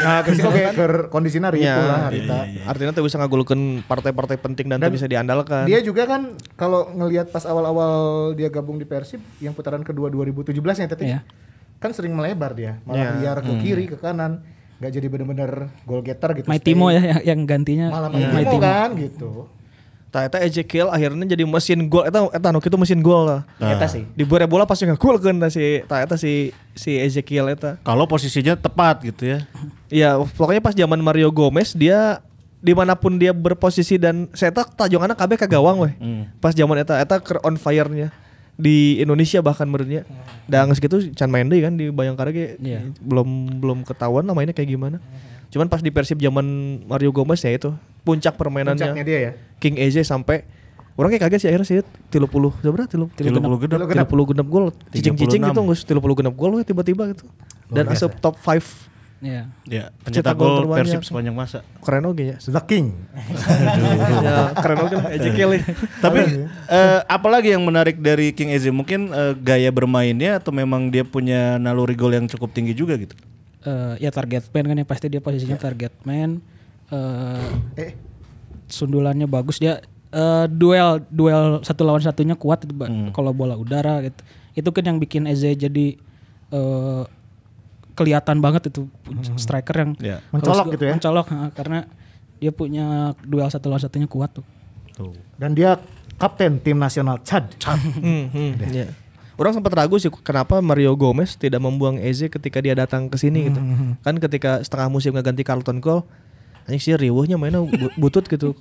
Speaker 1: Nah, Gresik oke kondisinya ribu lah harita.
Speaker 3: Artinya tuh bisa ngagulkeun partai-partai penting dan tuh bisa diandalkan.
Speaker 1: Dia juga kan kalau ngelihat pas awal-awal dia gabung di Persib yang putaran kedua 2017 ya tadi. Kan sering melebar dia, malah liar ke kiri ke kanan. Gak jadi bener-bener goal getter gitu.
Speaker 4: Maitimo ya yang gantinya.
Speaker 1: Malah Maitimo kan gitu.
Speaker 3: Eta Ezekiel akhirnya jadi mesin gol. Eta nu kitu mesin gol lah.
Speaker 1: Eta sih.
Speaker 3: Di bore bola pasti ngagolkeun si Ezekiel eta.
Speaker 2: Kalau posisinya tepat gitu ya.
Speaker 3: Iya, pokoknya pas zaman Mario Gomez dia dimanapun dia berposisi dan saya tajonganna kabeh ka gawang weh. Pas zaman eta on fire-nya di Indonesia bahkan menurutnya. Dan segitu can main deui kan di Bayangkara ge belum ketahuan lah mainnya kayak gimana. Cuman pas di Persib zaman Mario Gomez ya itu puncak permainannya.
Speaker 1: Puncaknya dia ya.
Speaker 3: King Eze sampai orang kayak kaget sih akhirnya sih 30 seberapa 30 genep gol. Cicing-cicing gitu geus 30 genep gol we tiba-tiba gitu. Dan asup top 5.
Speaker 2: Iya, pencetak gol Persib sepanjang masa.
Speaker 3: Keren oge ya.
Speaker 1: The King.
Speaker 3: Ya, keren oge lah Ezekiel.
Speaker 2: Tapi apalagi yang menarik dari King Eze? Mungkin gaya bermainnya atau memang dia punya naluri gol yang cukup tinggi juga gitu?
Speaker 4: Ya target man kan ya, pasti dia posisinya target man. Sundulannya bagus dia. Duel satu lawan satunya kuat itu kalau bola udara gitu. Itu kan yang bikin Eze jadi kelihatan banget itu striker yang
Speaker 1: mencolok gitu ya.
Speaker 4: Mencolok karena dia punya duel satu lawan satunya kuat tuh.
Speaker 1: Dan dia kapten tim nasional Chad.
Speaker 3: Ya. Orang sempat ragu sih kenapa Mario Gomez tidak membuang Eze ketika dia datang ke sini gitu. Kan ketika setengah musim ngeganti Carlton Cole, anjing sih riweuhnya mainnya butut gitu.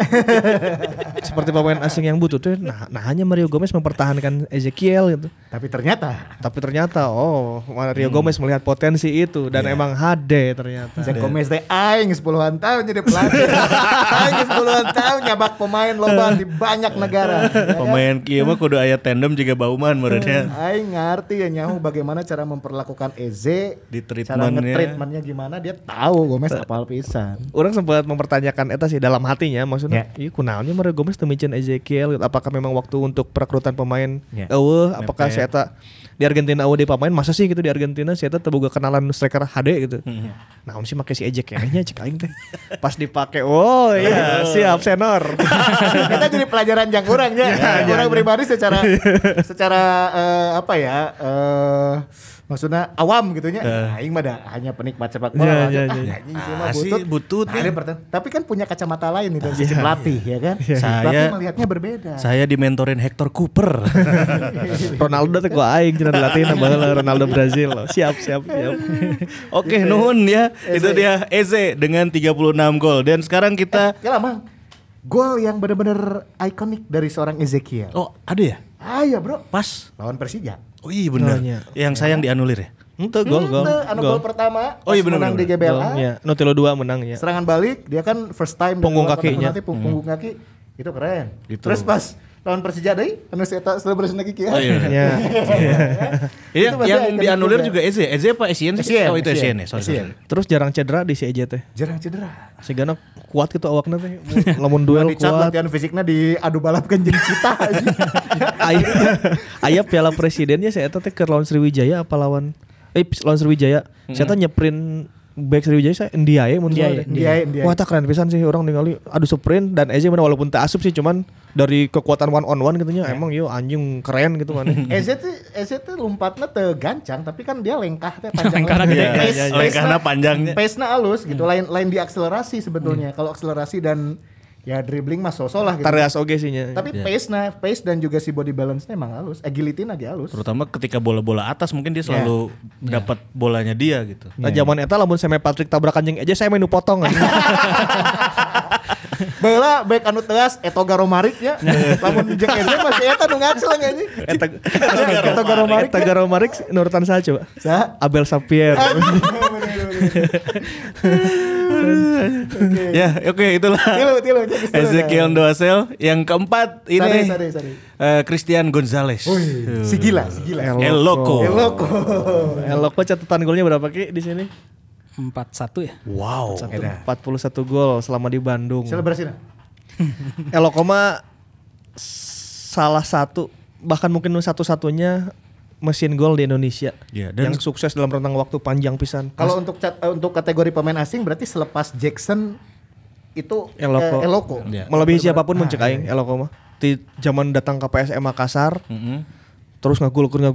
Speaker 3: Seperti pemain asing yang butut tuh. Nah hanya Mario Gomez mempertahankan Ezekiel gitu.
Speaker 1: Tapi ternyata
Speaker 3: Mario Gomez melihat potensi itu dan emang HD ternyata.
Speaker 1: Gomez teh aing 10-an tahun jadi pelatih. Aing 10-an tahun nyabak pemain loba di banyak negara.
Speaker 2: Pemain kieu mah kudu aya tandem juga bauman menurutnya.
Speaker 1: Aing ngerti ya nyahu bagaimana cara memperlakukan Eze,
Speaker 2: di
Speaker 1: cara nge-treatmentnya gimana, dia tahu Gomez apal pisan.
Speaker 3: Orang sempat mempertanyakan eta sih dalam hatinya, maksudnya ieu kunaonnya Mario Gomez teu micin Ezekiel, apakah memang waktu untuk perekrutan pemain apakah si eta di Argentina di pemain masa sih gitu di Argentina si eta teu boga kenalan striker HD gitu. Nah, sih make si Ezekiel nya cek aing teh. Pas dipake siap senior.
Speaker 1: Kita jadi pelajaran jang urang nya. Urang pribadi secara maksudnya awam gitu nya. Aing mah hanya penikmat sepak bola. Anjing cuma
Speaker 2: butut.
Speaker 1: Tapi kan punya kacamata lain nih dari sisi pelatih ya kan. Pelatih melihatnya berbeda.
Speaker 2: Saya dimentorin Hector Cooper.
Speaker 3: Ronaldo teh gua aing cenah dilatih baheula Ronaldo Brazil. Siap.
Speaker 2: Oke, nuhun ya. Itu dia Eze dengan 36 gol. Dan sekarang kita
Speaker 1: Mang. Gol yang benar-benar ikonik dari seorang Ezekiel.
Speaker 2: Oh, ada ya?
Speaker 1: Iya, Bro.
Speaker 2: Pas
Speaker 1: Lawan Persija.
Speaker 2: Oh iya benar. Yang sayang dianulir ya?
Speaker 3: Itu gol.
Speaker 1: Gol pertama.
Speaker 2: Oh iya benar.
Speaker 1: Menang di GBLA.
Speaker 3: Iya, Notelo 2 menang ya.
Speaker 1: Serangan balik, dia kan first time
Speaker 3: punggung kakinya.
Speaker 1: Punggung kaki. Itu keren.
Speaker 2: Gitu.
Speaker 1: Terus pas lawan Persija deui, anu eta celebration lagi kieu.
Speaker 2: Oh iya. Iya, yang dianulir juga Eze. Eze apa Essien sih? Oh itu Essien ya. Sorry.
Speaker 3: Terus jarang cedera di si EJ teh.
Speaker 1: Jarang cedera.
Speaker 3: Sigana kuat gitu awakna teh. Lamun duel
Speaker 1: Dicat
Speaker 3: kuat.
Speaker 1: latihan fisiknya di adu balapkeun jeung cita.
Speaker 3: Aya Piala Presidennya saya teh ke lawan Sriwijaya apa lawan Sriwijaya. Saya teh nyeprin back Sriwijaya saya Ndiaye mun salah.
Speaker 1: Ndiaye.
Speaker 3: Wah, tak keren pisan sih orang ningali adu sprint dan EJ mana walaupun tak asup sih cuman dari kekuatan one on one gitu nya emang yo anjing keren gitu mana.
Speaker 1: EZ tuh lompatnya teu gancang tapi kan dia lengkah teh panjang.
Speaker 2: Lengkahna panjangnya.
Speaker 1: Pace-na halus gitu. Lain di akselerasi sebetulnya. Kalau akselerasi dan ya dribbling mah so-so lah gitu.
Speaker 3: Tareas oge sih nya.
Speaker 1: Tapi pace dan juga si body balance-nya emang halus. Agility lagi halus.
Speaker 2: Terutama ketika bola-bola atas mungkin dia selalu dapat bolanya dia gitu.
Speaker 3: Nah, zaman eta lamun Seme Patrick tabrakan jeung EJ saya menu potong.
Speaker 1: Baheula back anu teuas Etoga Romarik nya. Lamun jeung EJ masih eta nu ngacleng anjing.
Speaker 3: Etoga Romarik nurutan saha coba? Abel Sapierre.
Speaker 2: Ya, oke itulah.
Speaker 1: Tilu.
Speaker 2: Ezekiel Ndoasel. Yang keempat ini
Speaker 1: Sorry.
Speaker 2: Christian Gonzalez.
Speaker 1: Si gila.
Speaker 2: El Loco.
Speaker 3: El Loco catatan golnya berapa Ki di sini?
Speaker 4: 4-1 ya.
Speaker 2: Wow.
Speaker 3: 41 gol selama di Bandung.
Speaker 1: Selebrasinya.
Speaker 3: El Loco mah salah satu bahkan mungkin satu-satunya mesin gol di Indonesia yang sukses dalam rentang waktu panjang pisan.
Speaker 1: Kalau untuk kategori pemain asing berarti selepas Jackson itu El Loco.
Speaker 3: Melebihi siapapun mencek aing El Loco mah. Di zaman datang ke PSM Makassar. Terus ngagulkeun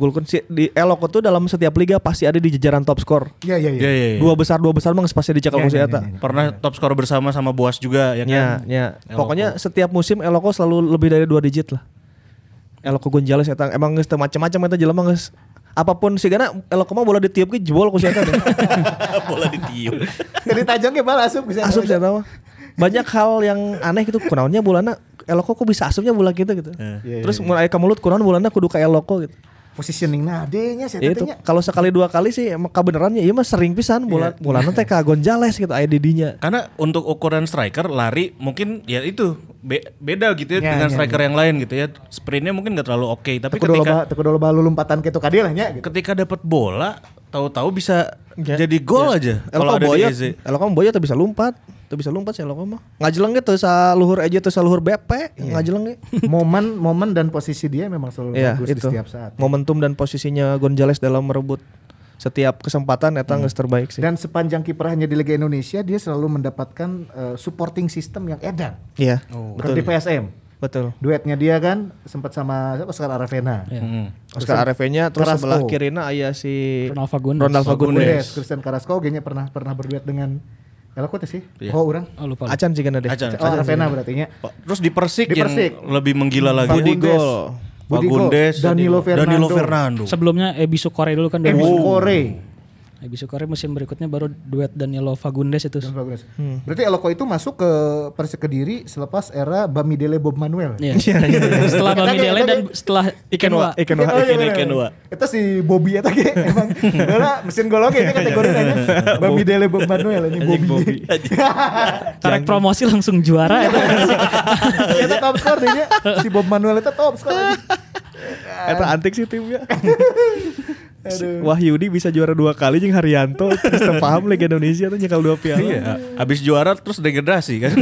Speaker 3: di El Loco tuh dalam setiap liga pasti ada di jajaran top skor.
Speaker 1: Iya.
Speaker 3: Dua besar mah pasti dicekal musim eta.
Speaker 2: Pernah top skor bersama Boas juga ya kan.
Speaker 3: Ya. Pokoknya setiap musim El Loco selalu lebih dari 2 digit lah. El Loco Gonzalez eta emang geus teu macam-macam eta jelema geus apapun sigana El Loco mah bola ditiup ge jebol ku si eta.
Speaker 2: Bola ditiup.
Speaker 1: Jadi tajam ge bal asup bisa.
Speaker 3: Asup si eta mah. Banyak hal yang aneh gitu kunaonnya bolana El Loco kok bisa asupnya bola gitu. Terus mun aya ka mulut kunaon bolana kudu ka El Loco gitu.
Speaker 1: Positioning adenya sih
Speaker 3: itu kalau sekali 2 kali sih emang kebenarannya ieu mah sering pisan bolana teh ka Gonzalez gitu aya di dinya.
Speaker 2: Karena untuk ukuran striker lari mungkin ya itu beda gitu ya dengan striker yang lain gitu ya. Sprintnya mungkin enggak terlalu oke tapi ketika
Speaker 1: loba lompatan kitu ka dieu lah nya gitu.
Speaker 2: Ketika dapat bola tahu-tahu bisa jadi gol aja kalau ada di EZ.
Speaker 3: El Loco boyot bisa lompat. Tuh bisa lompat sih Loco mah. Ngajeleng ge teu saluhur EJ teu saluhur BP, ngajeleng ge.
Speaker 1: Momen dan posisi dia memang selalu bagus di setiap saat.
Speaker 3: Momentum dan posisinya Gonzalez dalam merebut setiap kesempatan eta geus terbaik sih.
Speaker 1: Dan sepanjang kiprahnya di Liga Indonesia dia selalu mendapatkan supporting system yang edan.
Speaker 3: Iya.
Speaker 1: Betul. Di PSM.
Speaker 3: Betul.
Speaker 1: Duetnya dia kan sempat sama Oscar Aravena.
Speaker 3: Oscar Aravena terus
Speaker 1: Carrasco.
Speaker 3: sebelah kirina aya si
Speaker 4: Ronald
Speaker 3: Fagundes.
Speaker 1: Christian Carrasco kayaknya pernah berduet dengan El Loco tuh sih. Oh, urang.
Speaker 4: Lupa.
Speaker 3: Acan cigana deh.
Speaker 1: Aravena berarti nya.
Speaker 2: Terus di Persik yang lebih menggila lagi.
Speaker 3: Budi
Speaker 2: Fagundes,
Speaker 1: Danilo Fernando.
Speaker 4: Sebelumnya Ebi Sukore dulu kan. Ebi Sukore musim berikutnya baru duet Danilo Fagundes itu.
Speaker 1: Berarti El Loco itu masuk ke Persik Kediri selepas era Bamidele Bob Manuel.
Speaker 4: Iya. Setelah Bamidele dan setelah Ikenwa.
Speaker 1: Itu si Bobby eta ge emang heula mesin gol oge kategorina nya. Bamidele Bob Manuel ini Bobby.
Speaker 4: Karek promosi langsung juara eta.
Speaker 1: Eta top skor dia. Si Bob Manuel eta top skor.
Speaker 3: Eta antik sih timnya. Wahyudi bisa juara 2 kali jeung Haryanto terus paham Liga Indonesia tuh nyekal 2 piala.
Speaker 2: Iya, habis juara terus degradasi kan.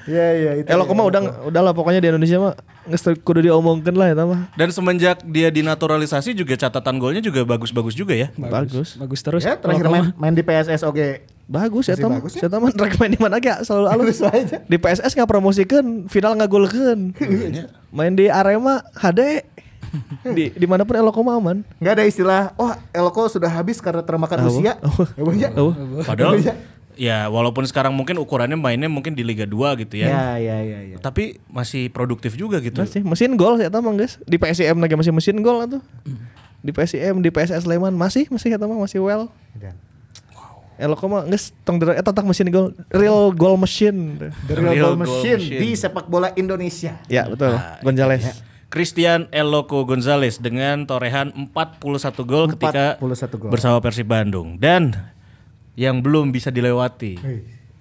Speaker 1: Iya itu.
Speaker 3: El Loco mah udahlah pokoknya di Indonesia mah geus kudu diomongkeun lah eta mah.
Speaker 2: Dan semenjak dia dinaturalisasi juga catatan golnya juga bagus-bagus juga ya.
Speaker 4: Bagus terus.
Speaker 1: Ya, terakhir main di PSS oke.
Speaker 3: Bagus eta mah. Eta mah main di mana ge selalu alus. Di PSS ngapromosikeun, final ngagolkeun. Main di Arema HD. Di manapun Eloko mah aman.
Speaker 1: Nggak ada istilah, Eloko sudah habis karena termakan usia.
Speaker 2: Padahal ya walaupun sekarang mungkin ukurannya mainnya mungkin di Liga 2 gitu ya.
Speaker 1: Ya.
Speaker 2: Tapi masih produktif juga gitu.
Speaker 3: Masih mesin gol saya tahu guys. Di PSIM lagi masih mesin gol atuh. Di PSIM, di PSS Sleman masih eta mah masih well. Eloko mah geus tong eta mesin gol, real goal machine.
Speaker 1: The real goal machine di sepak bola Indonesia.
Speaker 3: Ya, betul. Gonzales.
Speaker 1: Ya.
Speaker 2: Christian Eloko Gonzales dengan torehan 41 gol ketika bersama Persib Bandung dan yang belum bisa dilewati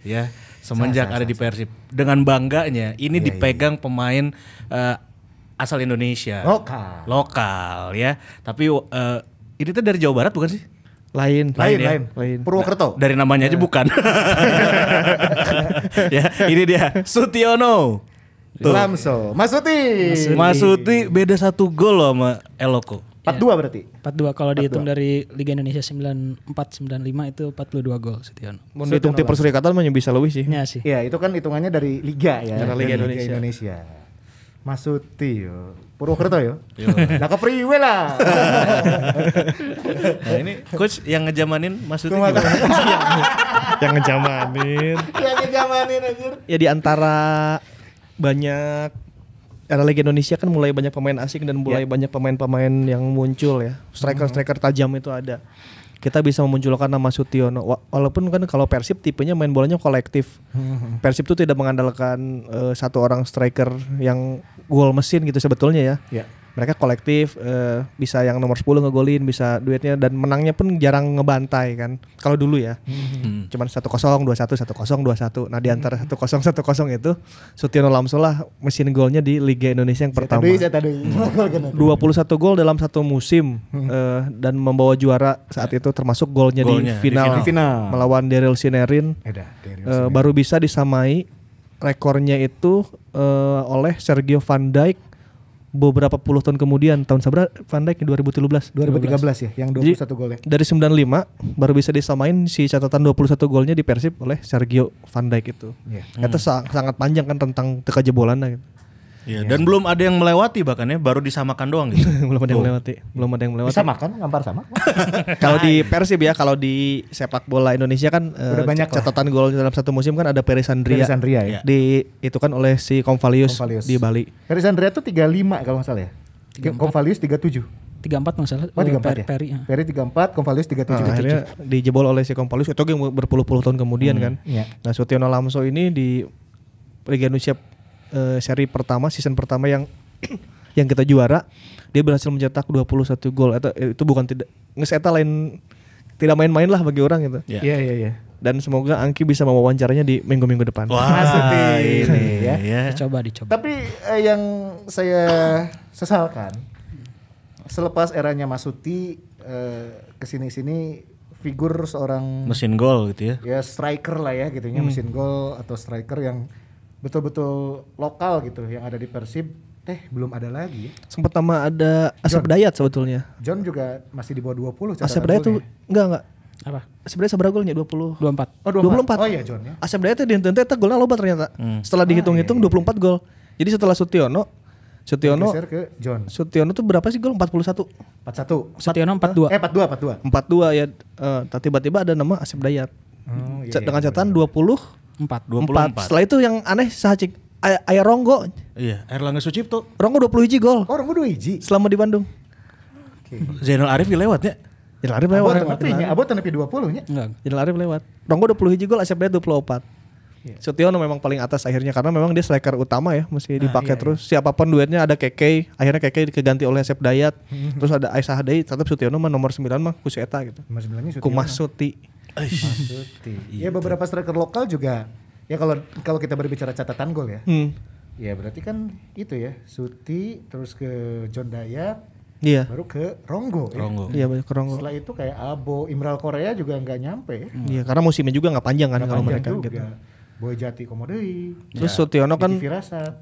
Speaker 2: ya semenjak ada di Persib dengan bangganya ini dipegang pemain asal Indonesia lokal ya tapi ini tuh dari Jawa Barat bukan sih?
Speaker 3: Lain.
Speaker 1: Purwokerto.
Speaker 2: Dari namanya aja bukan. Ya, ini dia Sutiono.
Speaker 1: Lamso. Masuti
Speaker 2: beda 1 gol loh sama Eloko.
Speaker 1: 42 berarti.
Speaker 4: 42 kalau dihitung dari Liga Indonesia 94 95 itu 42 gol Sutiono.
Speaker 3: Mau dihitung tim perserikatan mah bisa lebih sih.
Speaker 4: Iya sih.
Speaker 1: Iya, itu kan hitungannya dari liga ya.
Speaker 3: Dari Liga Indonesia.
Speaker 1: Masuti yo. Purwokerto yo. Lah kepriwe lah.
Speaker 2: Nah, ini coach yang ngejamanin Masuti
Speaker 3: Yang ngejamanin anjir. Ya di antara banyak era Liga Indonesia kan mulai banyak pemain asing dan mulai banyak pemain-pemain yang muncul ya. Striker-striker tajam itu ada. Kita bisa memunculkan nama Sutiono. Walaupun kan kalau Persib tipenya main bolanya kolektif. Persib itu tidak mengandalkan satu orang striker yang gol mesin gitu sebetulnya ya. Mereka kolektif, bisa yang nomor 10 ngegolin, bisa duetnya dan menangnya pun jarang ngebantai kan. Kalau dulu ya. Cuman 1-0, 2-1, 1-0, 2-1. Nah di antara 1-0, 1-0 itu Sutiono Lamso lah mesin golnya di Liga Indonesia yang pertama. 21 gol dalam satu musim dan membawa juara saat itu termasuk golnya di final melawan Daryl Sinerin. Baru bisa disamai rekornya itu oleh Sergio Van Dijk beberapa puluh tahun kemudian. Tahun seberapa Van Dijk 2013
Speaker 1: ya yang 21 golnya.
Speaker 3: Dari 95 baru bisa disamain si catatan 21 golnya di Persib oleh Sergio Van Dijk itu. Itu sangat panjang kan tentang teka jebolan gitu.
Speaker 2: Iya, dan belum ada yang melewati bahkan ya, baru disamakan doang gitu.
Speaker 3: Belum ada yang melewati.
Speaker 1: Bisa makan, ngampar sama.
Speaker 3: Kalau di Persib ya, kalau di sepak bola Indonesia kan
Speaker 1: udah banyak
Speaker 3: catatan gol dalam satu musim kan ada Perisandria
Speaker 1: ya.
Speaker 3: Itu kan oleh si Konvalius di Bali.
Speaker 1: Perisandria tuh 35 kalau enggak salah ya. Konvalius 37.
Speaker 4: 34 masalah.
Speaker 1: Oh 34 ya? Peri 34, Konvalius 37.
Speaker 3: Akhirnya dijebol oleh si Konvalius itu yang berpuluh-puluh tahun kemudian kan. Nah Sutiono Lamso ini di Liga Indonesia seri pertama, season pertama yang kita juara, dia berhasil mencetak 21 gol. Itu bukan tidak main-main lah bagi orang gitu.
Speaker 1: Iya.
Speaker 3: Dan semoga Angki bisa mewawancaranya di minggu-minggu depan.
Speaker 1: Wah, ini ya.
Speaker 4: Dicoba.
Speaker 1: Tapi yang saya sesalkan selepas eranya Masuti kesini-sini figur seorang
Speaker 2: mesin gol gitu ya.
Speaker 1: Ya striker lah ya gitunya, mesin gol atau striker yang betul-betul lokal gitu yang ada di Persib belum ada lagi.
Speaker 3: Sempat nama ada Asep Dayat sebetulnya.
Speaker 1: John juga masih di bawah 20.
Speaker 3: Asep Dayat tuh enggak.
Speaker 4: Apa?
Speaker 3: Asep Dayat seberapa golnya? 24.
Speaker 1: Oh 24. Oh iya John ya.
Speaker 3: Asep Dayat di henteu golnya loba ternyata. Setelah dihitung-hitung 24 gol. Jadi setelah Sutiono
Speaker 1: ke John.
Speaker 3: Sutiono tuh berapa sih gol? 41.
Speaker 4: Sutiono 42.
Speaker 1: 42
Speaker 3: ya. Tiba-tiba ada nama Asep Dayat. Dengan catatan 24. Setelah itu yang aneh sahacik aya Ronggo.
Speaker 2: Iya, Erlangga Sucipto.
Speaker 3: Ronggo 21 gol.
Speaker 1: Oh, Ronggo 21
Speaker 3: selama di Bandung.
Speaker 2: Zainal Arif lewat ya?
Speaker 3: Zainal Arif lewat.
Speaker 1: Abot nepi 20 nya.
Speaker 3: Enggak. Zainal Arif lewat. Ronggo 21 gol, Asep Dayat 24. Sutiono memang paling atas akhirnya karena memang dia striker utama ya, mesti dipakai terus. Siapapun duetnya ada Keke, akhirnya Keke diganti oleh Asep Dayat. Terus ada Aisyah Hadai, tetap Sutiono mah nomor 9 mah ku si eta gitu.
Speaker 1: Nomor 9-nya Sutiono.
Speaker 3: Kumas Suti.
Speaker 1: Ya beberapa striker lokal juga ya kalau kita berbicara catatan gol ya. Ya berarti kan itu ya Suti terus ke John Dayat.
Speaker 3: Iya.
Speaker 1: Baru ke Ronggo.
Speaker 3: Iya baru ke Ronggo.
Speaker 1: Setelah itu kayak Abo, Imral Korea juga nggak nyampe.
Speaker 3: Iya karena musimnya juga nggak panjang kan kalau mereka
Speaker 1: juga.
Speaker 3: gitu.
Speaker 1: Boy Jati Komodei.
Speaker 3: Terus Sutiono kan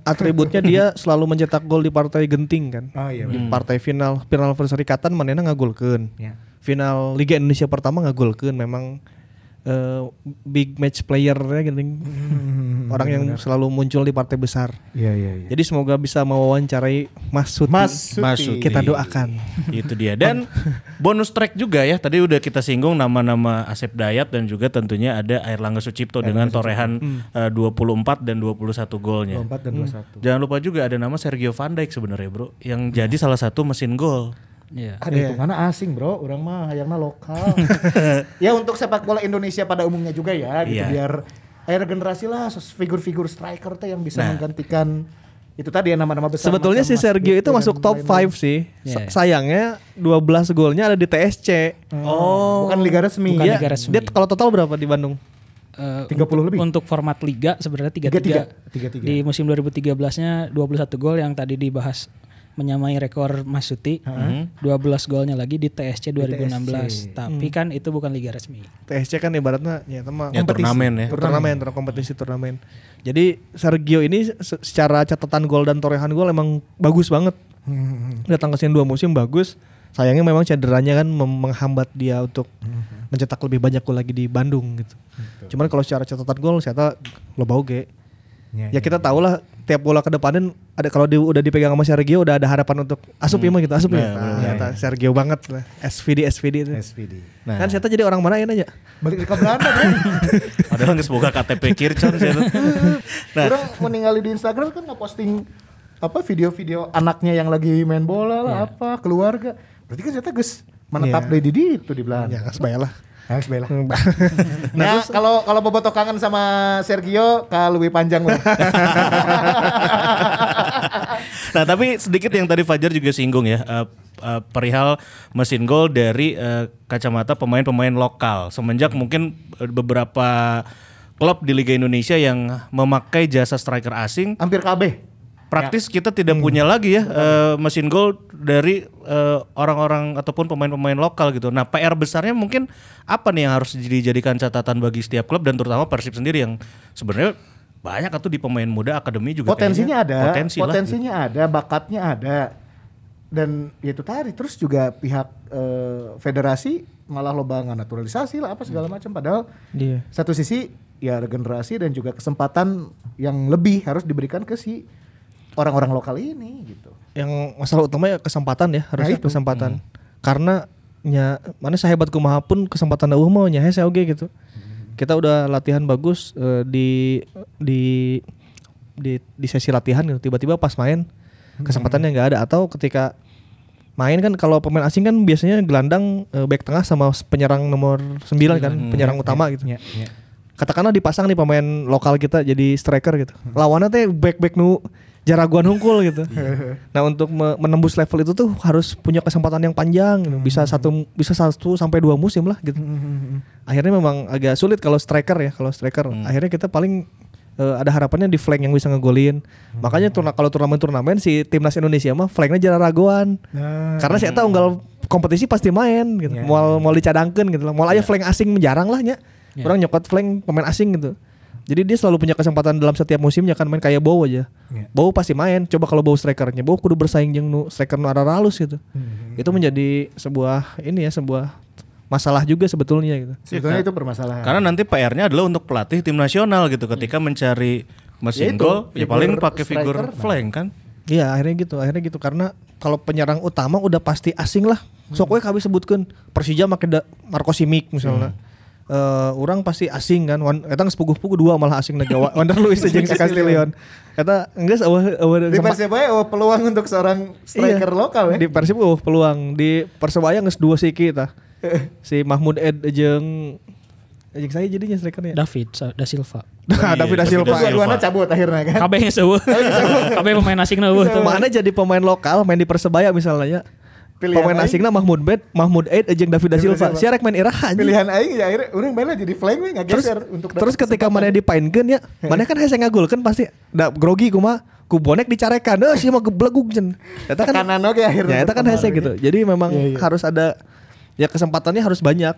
Speaker 3: atributnya dia selalu mencetak gol di partai genting kan.
Speaker 1: Oh iya.
Speaker 3: Di partai final perserikatan manehna ngagolkeun.
Speaker 1: Ya.
Speaker 3: Final Liga Indonesia pertama ngagolkeun memang big match player-nya gitu. Orang yang selalu muncul di partai besar.
Speaker 1: Iya.
Speaker 3: Jadi semoga bisa mewawancarai Mas Suti. Kita doakan.
Speaker 2: Itu dia. Dan bonus track juga ya. Tadi udah kita singgung nama-nama Asep Dayat dan juga tentunya ada Airlangga Sucipto dengan torehan 24 dan 21 golnya.
Speaker 1: 24 dan 21.
Speaker 2: Jangan lupa juga ada nama Sergio Van Dijk sebenarnya, Bro, yang jadi salah satu mesin gol.
Speaker 4: Iya.
Speaker 1: Ada hitungannya asing bro, orang mah hayangna lokal. Ya untuk sepak bola Indonesia pada umumnya juga ya, gitu biar air generasi lah figur-figur striker teh yang bisa menggantikan itu tadi ya nama-nama besar.
Speaker 3: Sebetulnya si Sergio itu masuk top 5 sih. Sayangnya 12 golnya ada di TSC.
Speaker 1: Bukan liga resmi.
Speaker 4: Bukan liga resmi.
Speaker 3: Dia kalau total berapa di Bandung?
Speaker 1: 30 lebih.
Speaker 4: Untuk format liga sebenarnya 33. Di musim 2013-nya 21 gol yang tadi dibahas menyamai rekor Mas Suti. 12 golnya lagi di TSC 2016. Tapi kan itu bukan liga resmi.
Speaker 3: TSC kan ibaratnya ya sama
Speaker 2: turnamen ya.
Speaker 3: Turnamen. Jadi Sergio ini secara catatan gol dan torehan gol emang bagus banget. Datang ke sini 2 musim bagus. Sayangnya memang cederanya kan menghambat dia untuk mencetak lebih banyak gol lagi di Bandung gitu. Cuman kalau secara catatan gol saya lo bau ge. Ya kita tahu lah tiap bola ke depanin ada kalau udah dipegang sama Sergio udah ada harapan untuk asup ya mah gitu asup ya. Sergio banget lah. SVD itu.
Speaker 1: Nah.
Speaker 3: Kan saya jadi orang mana ya nanya?
Speaker 1: Balik ke Belanda bro.
Speaker 2: Padahal nggak semoga KTP Kircon sih.
Speaker 1: Orang meninggali di Instagram kan ngeposting apa video-video anaknya yang lagi main bola lah apa keluarga. Berarti kan saya geus menetap di itu di Belanda.
Speaker 3: Ya sebayalah.
Speaker 1: Harus bela. Nah, kalau bobotoh kangen sama Sergio, lebih panjang loh.
Speaker 2: Nah, tapi sedikit yang tadi Fajar juga singgung ya, perihal mesin gol dari kacamata pemain-pemain lokal. Semenjak mungkin beberapa klub di Liga Indonesia yang memakai jasa striker asing,
Speaker 1: hampir KB.
Speaker 2: Praktis kita tidak punya lagi ya mesin gol dari orang-orang ataupun pemain-pemain lokal gitu. Nah PR besarnya mungkin apa nih yang harus dijadikan catatan bagi setiap klub dan terutama Persib sendiri yang sebenarnya banyak atau di pemain muda akademi juga
Speaker 1: potensinya ada,
Speaker 2: potensinya
Speaker 1: ada, bakatnya ada. Dan itu tadi terus juga pihak federasi malah lobangan naturalisasi lah apa segala macam padahal satu sisi ya regenerasi dan juga kesempatan yang lebih harus diberikan ke si orang-orang lokal ini gitu.
Speaker 3: Yang masalah utama ya kesempatan ya, harusnya kesempatan. Karena mana sahebat kumaha pun kesempatan eueuh mah nya hese oge gitu. Kita udah latihan bagus di sesi latihan gitu. Tiba-tiba pas main kesempatannya enggak ada atau ketika main kan kalau pemain asing kan biasanya gelandang back tengah sama penyerang nomor 9 kan, penyerang utama gitu. Katakanlah dipasang nih pemain lokal kita jadi striker gitu. Lawannya teh back nu jaraguan hungkul gitu. Nah untuk menembus level itu tuh harus punya kesempatan yang panjang gitu. Bisa 1 sampai 2 musim lah gitu. Akhirnya memang agak sulit kalau striker ya. Akhirnya kita paling ada harapannya di flank yang bisa ngegolin. Makanya kalau turnamen si timnas Indonesia mah flanknya jaraguan. Karena saya tahu unggal kompetisi pasti main gitu. Mau dicadangkeun gitu lah. Mau aja flank asing jarang lah nya. Orang nyokot flank pemain asing gitu. Jadi dia selalu punya kesempatan dalam setiap musimnya kan main kayak Bow aja. Bow pasti main. Coba kalau Bow strikernya, Bow kudu bersaing jeung striker nu arah halus gitu. Itu menjadi sebuah masalah juga sebetulnya gitu.
Speaker 1: Sebetulnya itu permasalahan.
Speaker 2: Karena nanti PR-nya adalah untuk pelatih tim nasional gitu ketika mencari mesin gol ya paling pakai figur flank kan.
Speaker 3: Iya, akhirnya gitu karena kalau penyerang utama udah pasti asing lah. Sok we kami sebutkeun Persija make Marco Simic misalnya. Orang pasti asing kan, eta sepuguh-puguh 2 malah asing negawa Wander Luiz jeung Castillion. Eta geus
Speaker 1: di Persebaya peluang untuk seorang striker lokal ya.
Speaker 3: Di Persib peluang, di Persebaya geus 2 siki tah. Si Mahmud Ed jeung saya jadinya strikernya
Speaker 4: David da Silva.
Speaker 3: David da Silva.
Speaker 1: Dua-duanya cabut akhirnya kan.
Speaker 4: Kabeh seueuh. Kabeh pemain asingna eueuh tuh.
Speaker 3: Mana jadi pemain lokal main di Persebaya misalnya. Pemain asingna Mahmud Eid jeung David da Silva. Sia rek main iraha.
Speaker 1: Pilihan aing ya akhirnya urang bae jadi flank we ngageser untuk
Speaker 3: terus ketika mana dipainkeun ya, mana kan hese ngagulkeun pasti da grogi kumaha ku bonek dicarekan. Sia mah geblegug cenah. Eta kan
Speaker 1: kanan oge akhirnya.
Speaker 3: Ya eta kan hese gitu. Jadi memang harus ada ya kesempatannya harus banyak.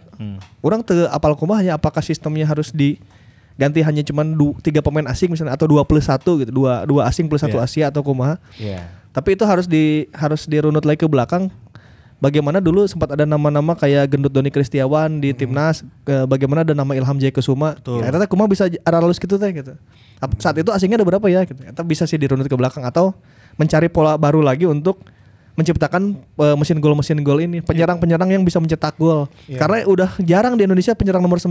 Speaker 3: Urang teu apal kumaha nya apakah sistemnya harus diganti hanya cuman 3 pemain asing misalnya atau 2+1 gitu. 2 asing plus 1 Asia atau kumaha. Tapi itu harus dirunut lagi ke belakang. bagaimana dulu sempat ada nama-nama kayak Gendut Doni Kristiawan di timnas, bagaimana ada nama Ilham Jaya Kusuma. Ya, ternyata kumaha bisa aralus gitu teh gitu. Saat itu asingnya ada berapa ya gitu. Ternyata bisa sih dirunut ke belakang atau mencari pola baru lagi untuk menciptakan mesin gol ini, penyerang-penyerang yang bisa mencetak gol. Karena udah jarang di Indonesia penyerang nomor 9.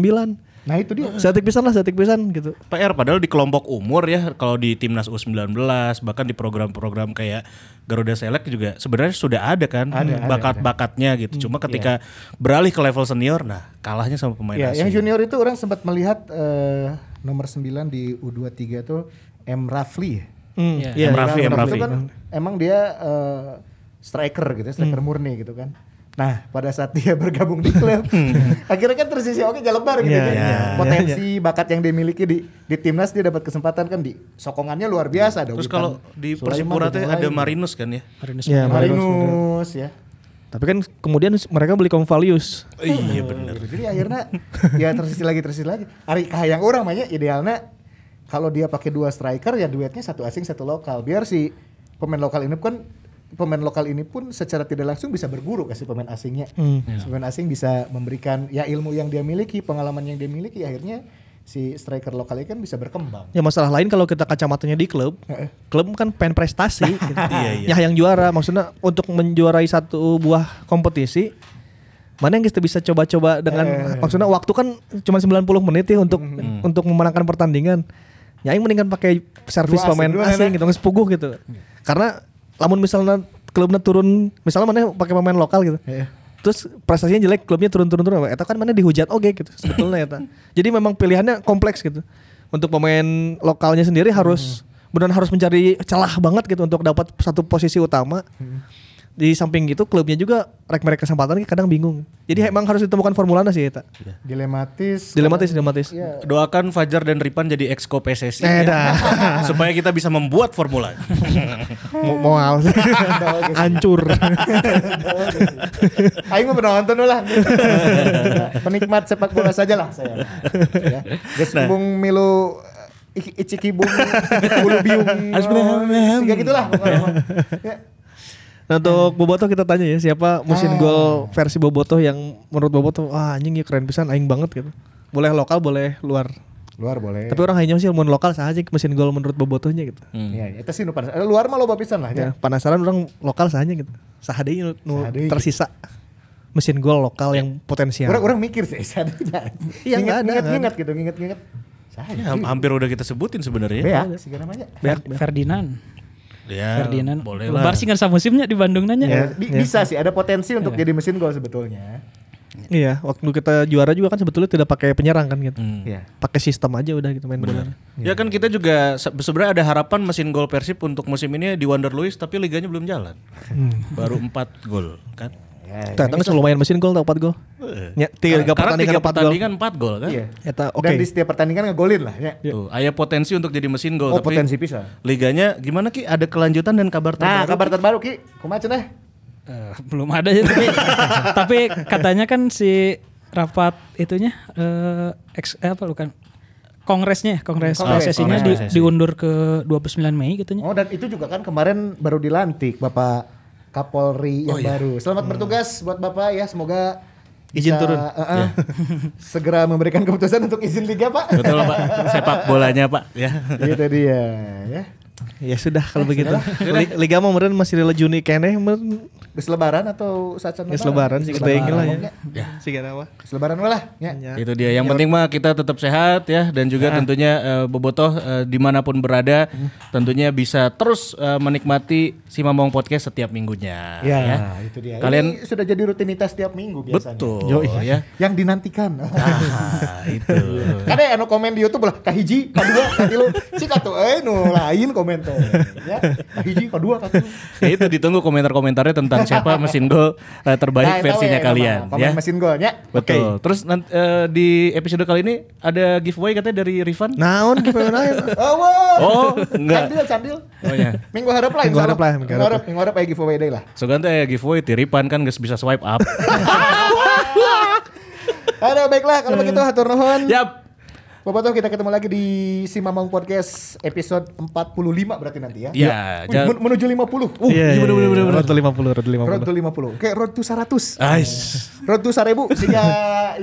Speaker 1: Nah itu dia.
Speaker 3: Setik pisan gitu.
Speaker 2: PR padahal di kelompok umur ya, kalau di timnas U19 bahkan di program-program kayak Garuda Select juga sebenarnya sudah ada kan bakat-bakatnya gitu. Cuma ketika beralih ke level senior, nah kalahnya sama pemain asing.
Speaker 1: Yang junior itu orang sempat melihat nomor 9 di U23 tuh M. Rafli.
Speaker 2: M. Rafli
Speaker 1: itu kan emang dia striker gitu, striker murni gitu kan. Nah pada saat dia bergabung di klub akhirnya kan tersisi jalebar gitu potensi bakat yang dia miliki di timnas, dia dapat kesempatan kan, di sokongannya luar biasa.
Speaker 2: Terus kalau di Persipura tuh ada Marinus kan ya.
Speaker 1: Marinus ya.
Speaker 3: Tapi kan kemudian mereka beli Convalius.
Speaker 2: Iya benar.
Speaker 1: Jadi akhirnya ya tersisi lagi. Ari kahayang orang banyak idealnya kalau dia pakai 2 striker ya duetnya 1 asing 1 lokal, biar si pemain lokal ini pun secara tidak langsung bisa berguru kasih pemain asingnya. Pemain asing bisa memberikan ya ilmu yang dia miliki, pengalaman yang dia miliki, akhirnya si striker lokalnya kan bisa berkembang.
Speaker 3: Ya masalah lain kalau kita kacamatanya di klub kan pengen prestasi gitu. Ya yang juara, maksudnya untuk menjuarai satu buah kompetisi, mana yang kita bisa coba-coba dengan maksudnya waktu kan cuma 90 menit ya untuk memenangkan pertandingan. Ya yang mendingan pakai servis pemain asing gitu, ngespuguh gitu. Karena lamun misalnya klubnya turun, misalnya mana pakai pemain lokal gitu. Terus prestasinya jelek, klubnya turun. Eta kan mana dihujat gitu sebetulnya eta. Jadi memang pilihannya kompleks gitu. Untuk pemain lokalnya sendiri harus mencari celah banget gitu untuk dapat satu posisi utama. Di samping itu klubnya juga mereka kesempatan kadang bingung. Jadi emang harus ditemukan formulanya sih eta.
Speaker 1: Dilematis.
Speaker 2: Ya. Doakan Fajar dan Ripan jadi exco PSSI ya. Supaya kita bisa membuat formula.
Speaker 3: Moal hancur.
Speaker 1: Aing mah penonton lah. Penikmat sepak bola saja lah saya. Ya. Geus bung milu icikibung bulu biung. Siga gitulah pokoknya. Ya.
Speaker 3: Nah untuk Bobotoh kita tanya ya, siapa mesin gol versi Bobotoh yang menurut Bobotoh anjing ya keren pisan, aing banget gitu. Boleh lokal, boleh luar
Speaker 1: boleh.
Speaker 3: Tapi orang hanya sih mun lokal saja mesin gol menurut Bobotohnya gitu.
Speaker 1: Iya, itu sih nu panas. Luar mah loba pisan lah ya.
Speaker 3: Penasaran orang lokal saja gitu. Saha deui nu tersisa mesin gol lokal yang potensial.
Speaker 1: Orang mikir sih saha deui. Iya, ingat.
Speaker 2: Ya, hampir udah kita sebutin sebenarnya.
Speaker 1: Beak, sih namanya.
Speaker 4: Ferdinand.
Speaker 2: Ya,
Speaker 4: Ferdinand.
Speaker 2: Boleh lah.
Speaker 4: Lebar sih nggak musimnya di Bandung nanya.
Speaker 1: Ya, bisa sih, ada potensi untuk jadi mesin gol sebetulnya.
Speaker 3: Iya, waktu kita juara juga kan sebetulnya tidak pakai penyerang kan gitu.
Speaker 1: Iya.
Speaker 3: Pakai sistem aja udah gitu main bola.
Speaker 2: Ya kan kita juga sebenarnya ada harapan mesin gol Persib untuk musim ini di Wander Luiz, tapi liganya belum jalan. Baru 4 gol kan.
Speaker 3: Ternyata kan lumayan mesin gol 4 gol. Ya, 3
Speaker 2: pertandingan 4 gol kan.
Speaker 1: Iya. Dan di setiap pertandingan ngegolin lah ya.
Speaker 2: Tuh, aya potensi untuk jadi mesin gol, tapi
Speaker 1: potensi bisa.
Speaker 2: Liganya gimana Ki? Ada kelanjutan dan kabar terbaru?
Speaker 1: Nah, kabar terbaru Ki. Kumaha cenah?
Speaker 4: Belum ada ya tapi katanya kan si rapat itunya kongres PSSI-nya diundur ke 29 Mei katanya.
Speaker 1: Oh, dan itu juga kan kemarin baru dilantik Bapak Kapolri yang baru. Selamat bertugas buat Bapak ya, semoga
Speaker 3: izin turun.
Speaker 1: Segera memberikan keputusan untuk izin liga, Pak.
Speaker 2: Betul, Pak. Sepak bolanya, Pak, ya.
Speaker 1: Itu dia, ya.
Speaker 3: Ya sudah kalau begitu. Liga mau meureun masih di Juni keneh
Speaker 1: Geus lebaran atau saat
Speaker 3: lebaran sih kita ingin lah ya. Siga apa?
Speaker 1: Lebaran lah ya.
Speaker 2: Itu dia. Yang penting mah kita tetap sehat ya, dan juga tentunya Bobotoh dimanapun berada tentunya bisa terus menikmati Si Mamong Podcast setiap minggunya.
Speaker 1: Ya, itu dia. Kalian ini sudah jadi rutinitas setiap minggu biasanya.
Speaker 2: Betul. Ya.
Speaker 1: Yang dinantikan.
Speaker 2: Itu.
Speaker 1: Kada anu komen di YouTube lah kahiji, kadua, katilu. Cik atuh nu lain komentar. Ya, kahiji, kadua, katilu.
Speaker 2: Ya itu ditunggu komentar-komentarnya tentang siapa mesin gol terbaik versinya kalian ya.
Speaker 1: Mesin golnya.
Speaker 2: Betul. Terus di episode kali ini ada giveaway katanya dari Rifan.
Speaker 3: Naon giveaway lain?
Speaker 2: Oh, enggak.
Speaker 1: Candil.
Speaker 2: Oh ya.
Speaker 1: Minggu harap lah. Minggu harap aya giveaway deui lah.
Speaker 2: So ganti giveaway ti Rifan kan geus bisa swipe up.
Speaker 1: Baiklah kalau begitu hatur nuhun.
Speaker 2: Yap.
Speaker 1: Bobotoh, kita ketemu lagi di Si Mamang Podcast episode 45 berarti nanti ya.
Speaker 2: Iya.
Speaker 1: Menuju 50.
Speaker 3: Iya, bener. Road to 50.
Speaker 1: Road to 50. Kayak road to 100.
Speaker 2: Ais.
Speaker 1: Road to 1000 siga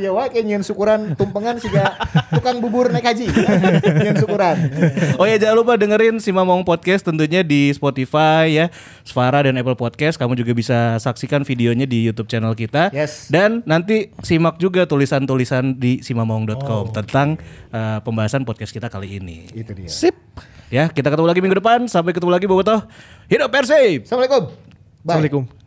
Speaker 1: ya wae kayak nyeun syukuran tumpengan siga tukang bubur naik haji. Nyeun syukuran.
Speaker 2: Oh ya, jangan lupa dengerin Si Mamang Podcast tentunya di Spotify ya, Svara dan Apple Podcast. Kamu juga bisa saksikan videonya di YouTube channel kita.
Speaker 1: Yes.
Speaker 2: Dan nanti simak juga tulisan-tulisan di simamong.com tentang pembahasan podcast kita kali ini.
Speaker 1: Itu dia.
Speaker 3: Sip.
Speaker 2: Ya, kita ketemu lagi minggu depan. Sampai ketemu lagi Bobotoh. Hidup Persib.
Speaker 1: Assalamualaikum. Bye.
Speaker 3: Assalamualaikum.